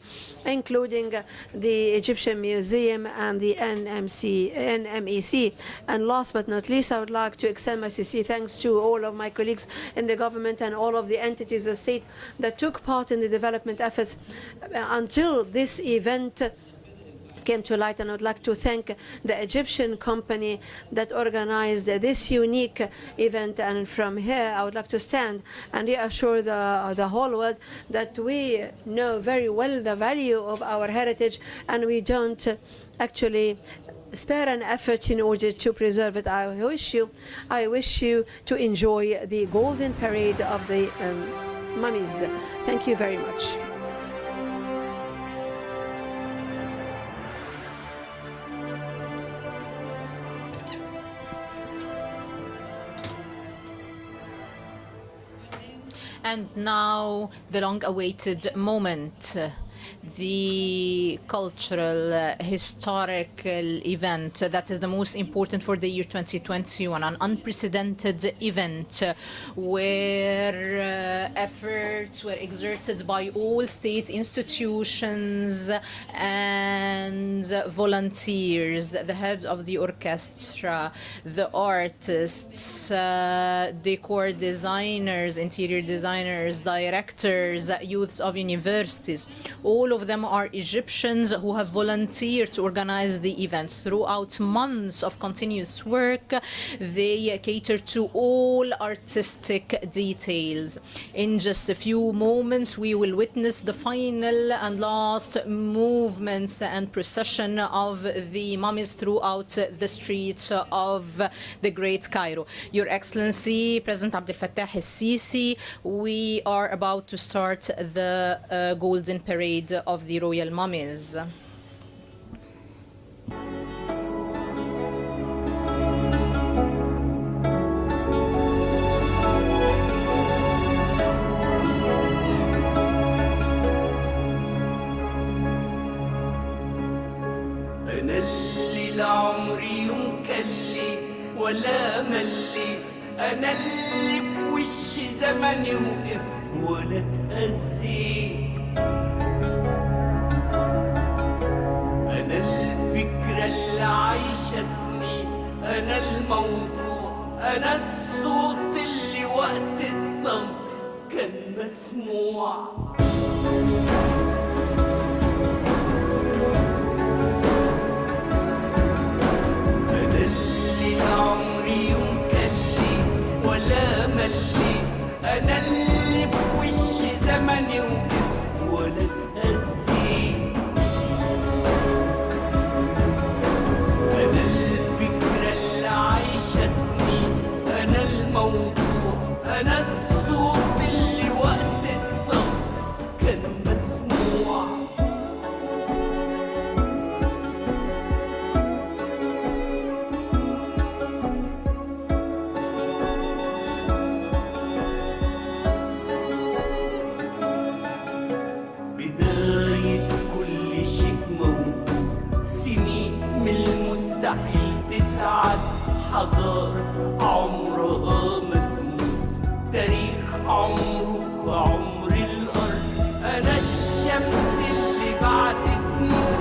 including the Egyptian Museum and the NMEC. And last but not least, I would like to extend my sincere thanks to all of my colleagues in the government and all of the entities of the state that took part in the development efforts until this event came to light. And I would like to thank the Egyptian company that organized this unique event. And from here, I would like to stand and reassure the whole world that we know very well the value of our heritage, and we don't actually spare an effort in order to preserve it. I wish you to enjoy the golden parade of the mummies. Thank you very much. And now the long-awaited moment, the cultural, historical event that is the most important for the year 2021, an unprecedented event where efforts were exerted by all state institutions and volunteers, the heads of the orchestra, the artists, decor designers, interior designers, directors, youths of universities. All of them are Egyptians who have volunteered to organize the event. Throughout months of continuous work, they cater to all artistic details. In just a few moments, we will witness the final and last movements and procession of the mummies throughout the streets of the Great Cairo. Your Excellency, President Abdel Fattah el-Sisi, we are about to start the Golden Parade of the Royal Mummies. ولا مليت أنا اللي في وش زمني وقفت ولا اتهزيت أنا الفكرة اللي عايشة سنين أنا الموضوع أنا الصوت اللي وقت الصمت كان مسموع عمري يوم كلي ولا ملي أنا اللي في وش زمني وقفت ولا اتهزيت أنا الفكرة اللي عايشة سنين أنا الموضوع أنا الصوت اللي وقت الصمت كان مسموع مستحيل تتعد حضارة عمرها ما تموت تاريخ عمره وعمر الأرض أنا الشمس اللي بعدت نور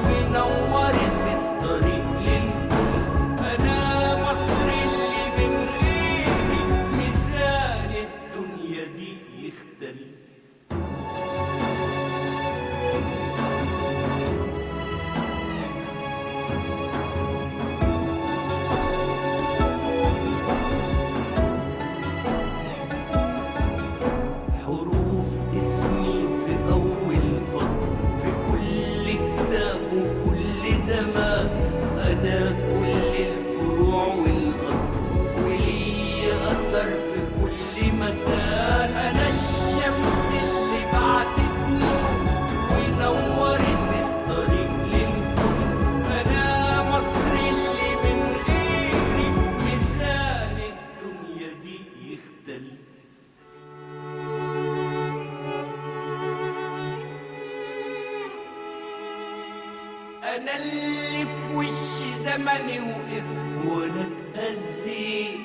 ونورت الطريق للكون أنا مصر اللي من غيري ميزان الدنيا دي يختلف أنا كل الفروع والأصل ولي أثر في كل مكان أنا الشمس اللي بعتت نور ونورت الطريق للكون أنا مصر اللي من غيري ميزان الدنيا دي يختلف أنا اللي في وش زمني وقفت ولا اتهزيت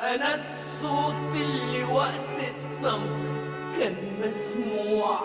أنا الصوت اللي وقت الصمت كان مسموع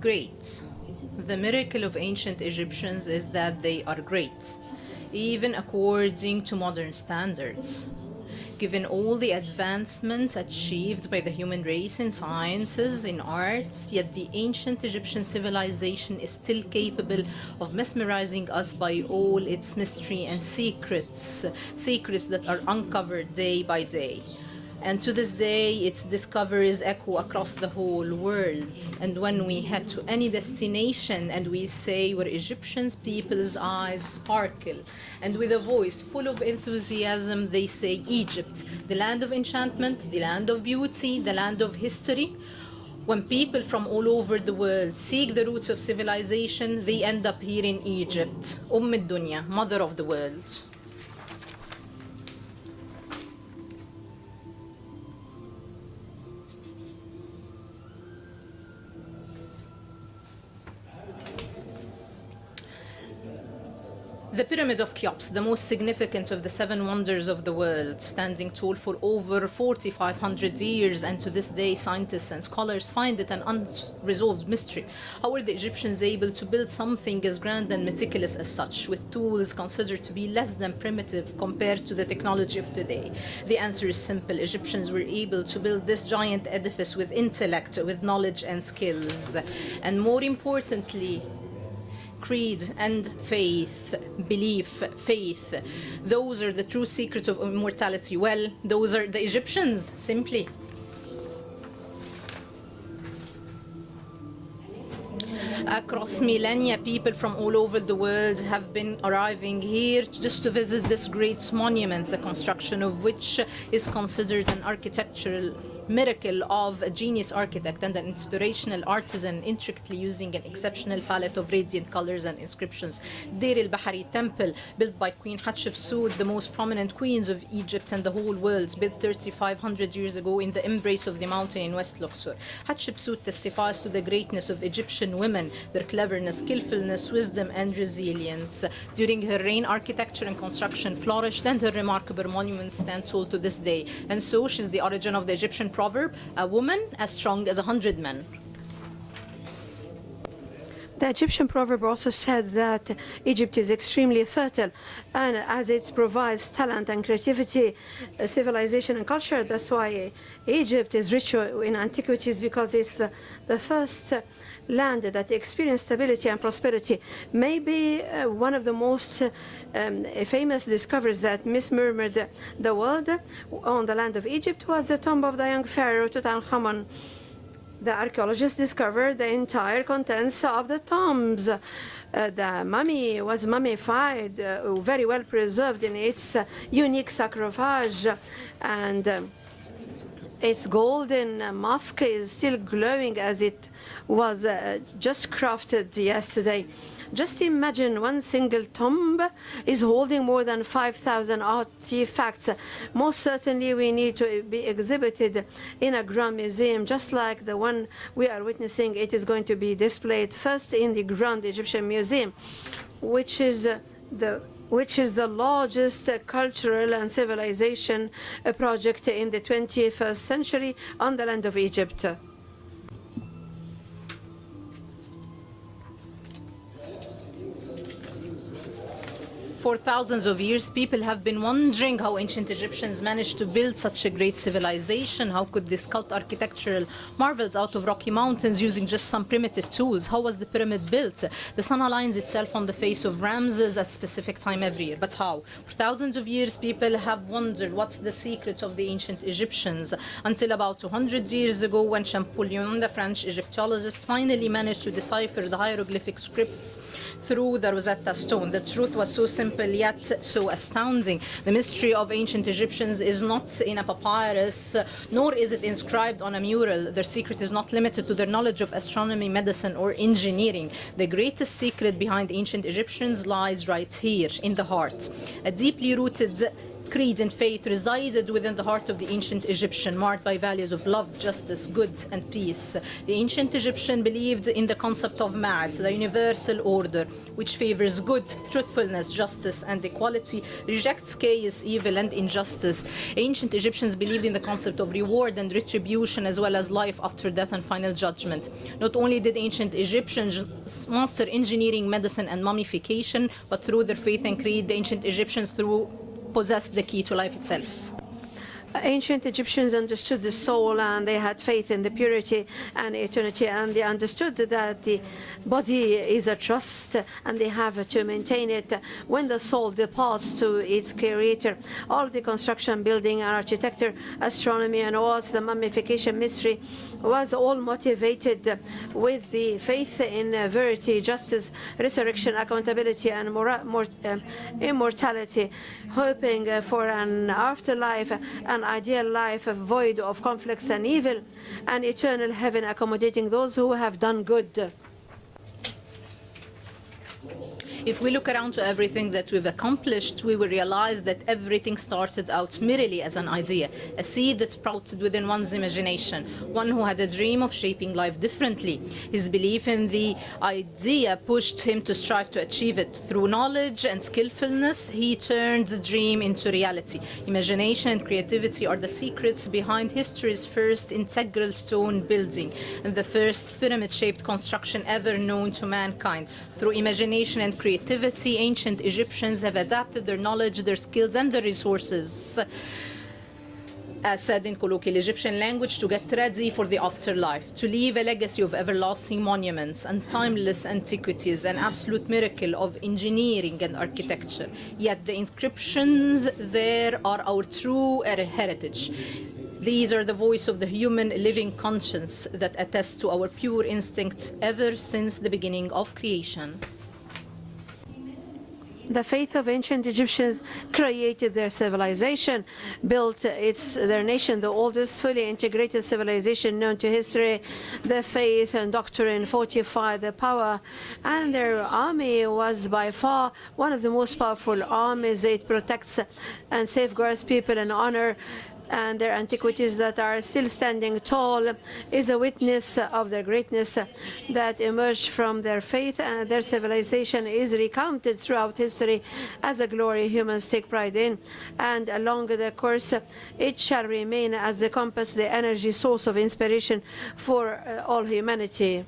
great. The miracle of ancient Egyptians is that they are great, even according to modern standards. Given all the advancements achieved by the human race in sciences, in arts, yet the ancient Egyptian civilization is still capable of mesmerizing us by all its mystery and secrets that are uncovered day by day. And to this day, its discoveries echo across the whole world. And when we head to any destination and we say we're Egyptians, people's eyes sparkle. And with a voice full of enthusiasm, they say Egypt, the land of enchantment, the land of beauty, the land of history. When people from all over the world seek the roots of civilization, they end up here in Egypt, al-Dunya, mother of the world. The Pyramid of Cheops, the most significant of the 7 wonders of the world, standing tall for over 4,500 years, and to this day scientists and scholars find it an unresolved mystery. How were the Egyptians able to build something as grand and meticulous as such, with tools considered to be less than primitive compared to the technology of today? The answer is simple. Egyptians were able to build this giant edifice with intellect, with knowledge and skills, and more importantly, creed and faith, belief, faith. Those are the true secrets of immortality. Well, those are the Egyptians, simply. Across millennia, people from all over the world have been arriving here just to visit this great monument, the construction of which is considered an architectural miracle of a genius architect and an inspirational artisan, intricately using an exceptional palette of radiant colors and inscriptions. Deir al-Bahari Temple, built by Queen Hatshepsut, the most prominent queens of Egypt and the whole world, built 3,500 years ago in the embrace of the mountain in West Luxor. Hatshepsut testifies to the greatness of Egyptian women, their cleverness, skillfulness, wisdom, and resilience. During her reign, architecture and construction flourished, and her remarkable monuments stand tall to this day. And so she's the origin of the Egyptian proverb, a woman as strong as 100 men. The Egyptian proverb also said that Egypt is extremely fertile, and as it provides talent and creativity, civilization and culture, that's why Egypt is rich in antiquities, because it's the first land that experienced stability and prosperity. Maybe one of the most famous discoveries that mismurmured the world on the land of Egypt was the tomb of the young pharaoh Tutankhamun. The archaeologists discovered the entire contents of the tombs. The mummy was mummified, very well preserved in its unique sarcophage, and its golden mask is still glowing as it was just crafted yesterday. Just imagine one single tomb is holding more than 5,000 artifacts. Most certainly we need to be exhibited in a grand museum, just like the one we are witnessing. It is going to be displayed first in the Grand Egyptian Museum, which is the largest cultural and civilization project in the 21st century on the land of Egypt. For thousands of years, people have been wondering how ancient Egyptians managed to build such a great civilization. How could they sculpt architectural marvels out of rocky mountains using just some primitive tools? How was the pyramid built? The sun aligns itself on the face of Ramses at a specific time every year. But how? For thousands of years, people have wondered what's the secret of the ancient Egyptians, until about 200 years ago, when Champollion, the French Egyptologist, finally managed to decipher the hieroglyphic scripts through the Rosetta Stone. The truth was so simple yet so astounding. The mystery of ancient Egyptians is not in a papyrus, nor is it inscribed on a mural. Their secret is not limited to their knowledge of astronomy, medicine, or engineering. The greatest secret behind ancient Egyptians lies right here in the heart. A deeply rooted creed and faith resided within the heart of the ancient Egyptian, marked by values of love, justice, good, and peace. The ancient Egyptian believed in the concept of Ma'ad, the universal order, which favors good, truthfulness, justice, and equality, rejects chaos, evil, and injustice. Ancient Egyptians believed in the concept of reward and retribution, as well as life after death and final judgment. Not only did ancient Egyptians master engineering, medicine, and mummification, but through their faith and creed, the ancient Egyptians possessed the key to life itself. Ancient Egyptians understood the soul, and they had faith in the purity and eternity, and they understood that the body is a trust and they have to maintain it when the soul departs to its creator. All the construction, building, and architecture, astronomy, and also the mummification mystery was all motivated with the faith in verity, justice, resurrection, accountability, and immortality, hoping for an afterlife, an ideal life void of conflicts and evil, an eternal heaven accommodating those who have done good. If we look around to everything that we've accomplished, we will realize that everything started out merely as an idea, a seed that sprouted within one's imagination, one who had a dream of shaping life differently. His belief in the idea pushed him to strive to achieve it. Through knowledge and skillfulness, he turned the dream into reality. Imagination and creativity are the secrets behind history's first integral stone building and the first pyramid-shaped construction ever known to mankind. Through imagination and creativity, ancient Egyptians have adapted their knowledge, their skills, and their resources, as said in colloquial Egyptian language, to get ready for the afterlife, to leave a legacy of everlasting monuments and timeless antiquities, an absolute miracle of engineering and architecture. Yet the inscriptions there are our true heritage. These are the voice of the human living conscience that attests to our pure instincts ever since the beginning of creation. The faith of ancient Egyptians created their civilization, built their nation, the oldest fully integrated civilization known to history. The faith and doctrine fortified their power, and their army was by far one of the most powerful armies. It protects and safeguards people in honor, and their antiquities that are still standing tall is a witness of their greatness that emerged from their faith, and their civilization is recounted throughout history as a glory humans take pride in, and along the course it shall remain as the compass, the energy source of inspiration for all humanity.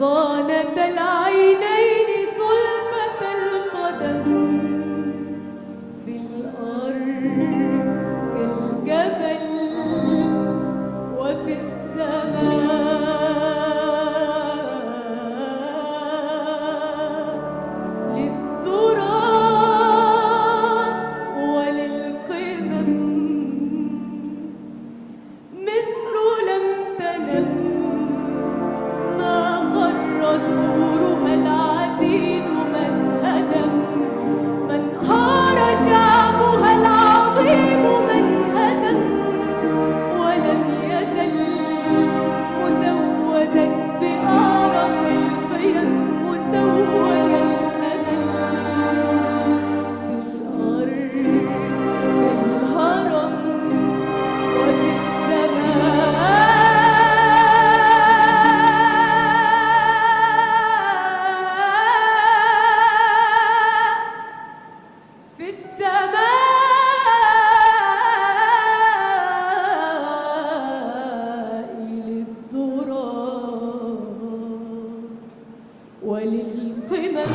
حضانة العينين صلبة القدم في الأرض كالجبل وفي السماء للذرى وللقمم مصر لم تنم ما خر سورها العديد من هدم من هار شعبها العظيم من هزم ولم يزل مزودا بأعرق القيم متوج الأمل في الأرض كالهرم وفي السماء للذرى وللقمم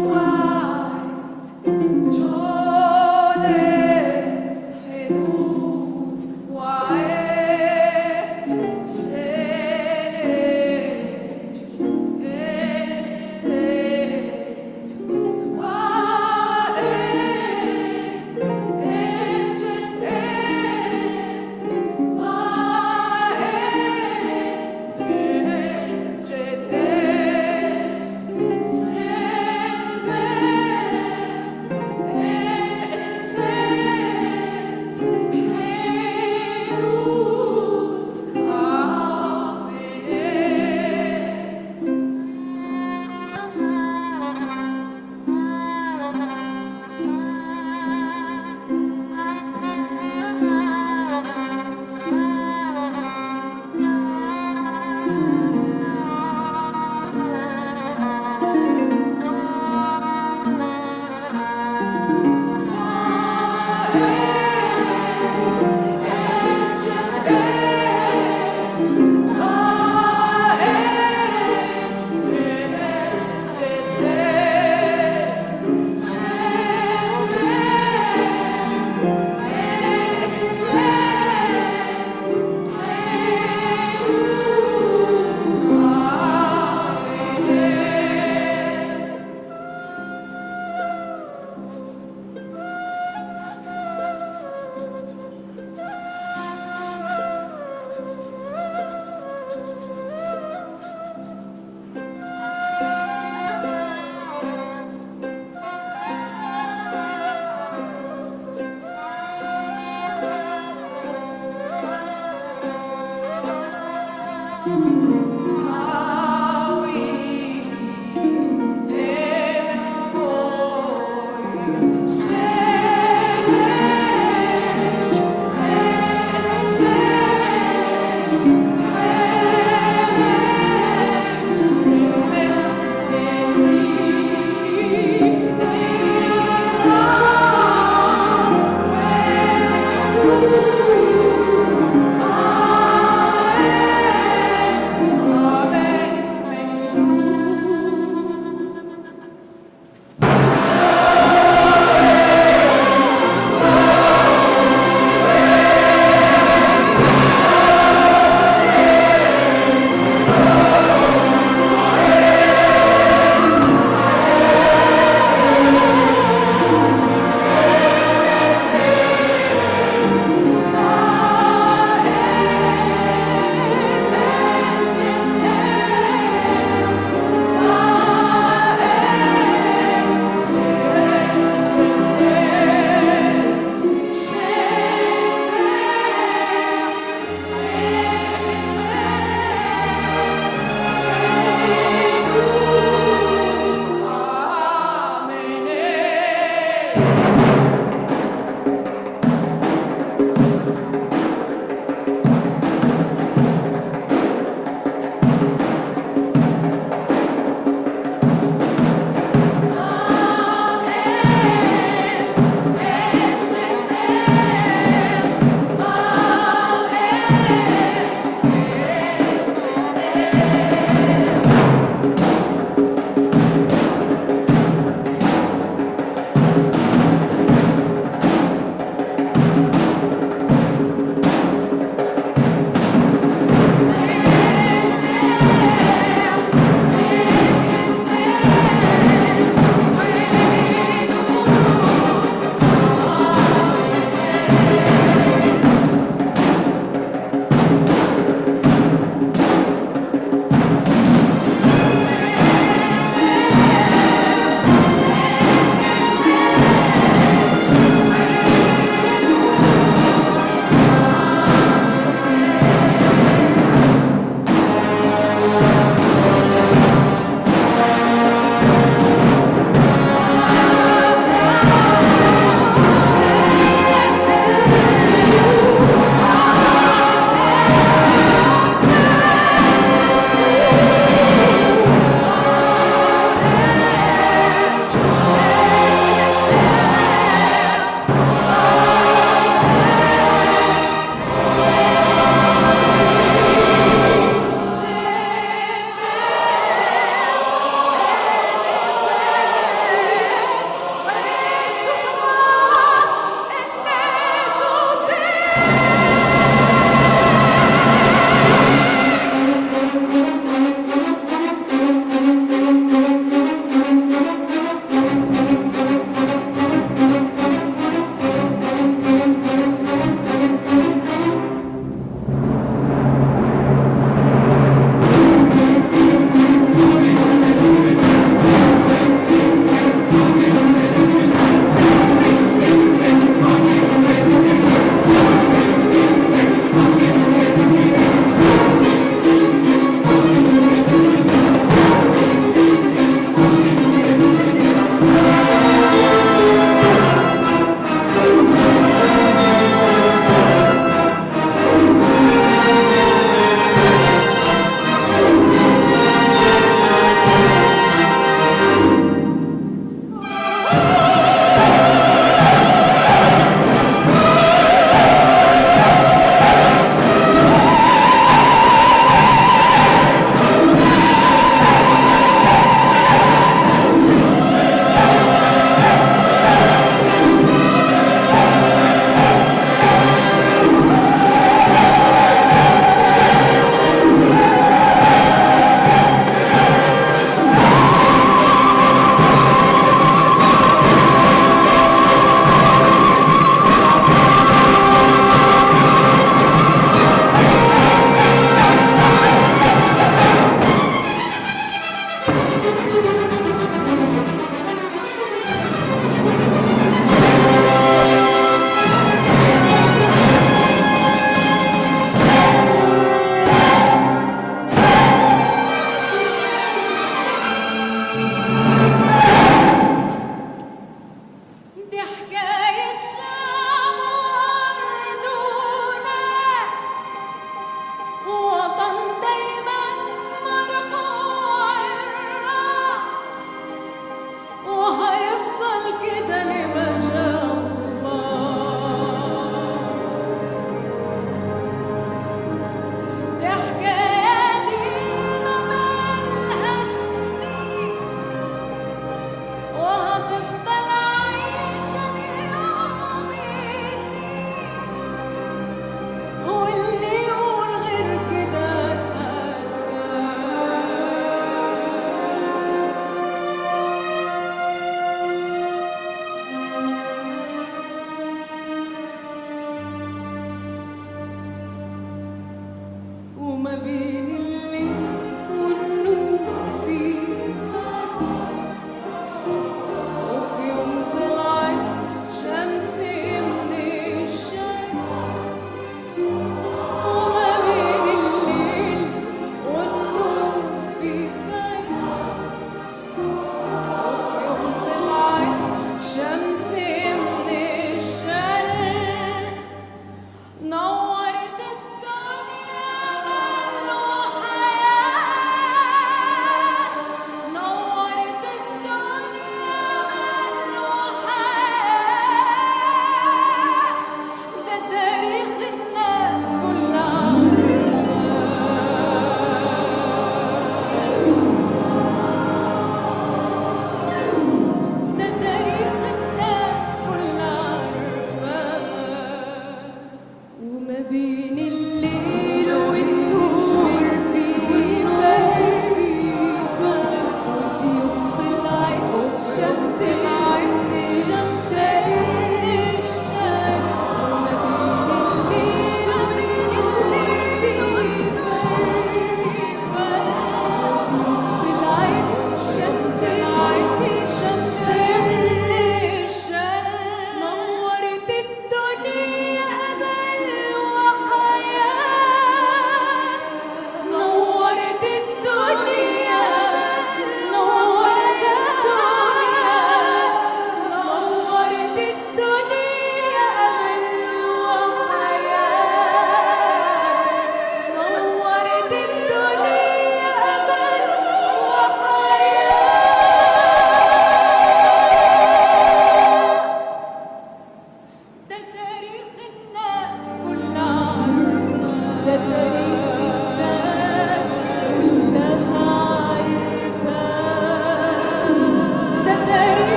What?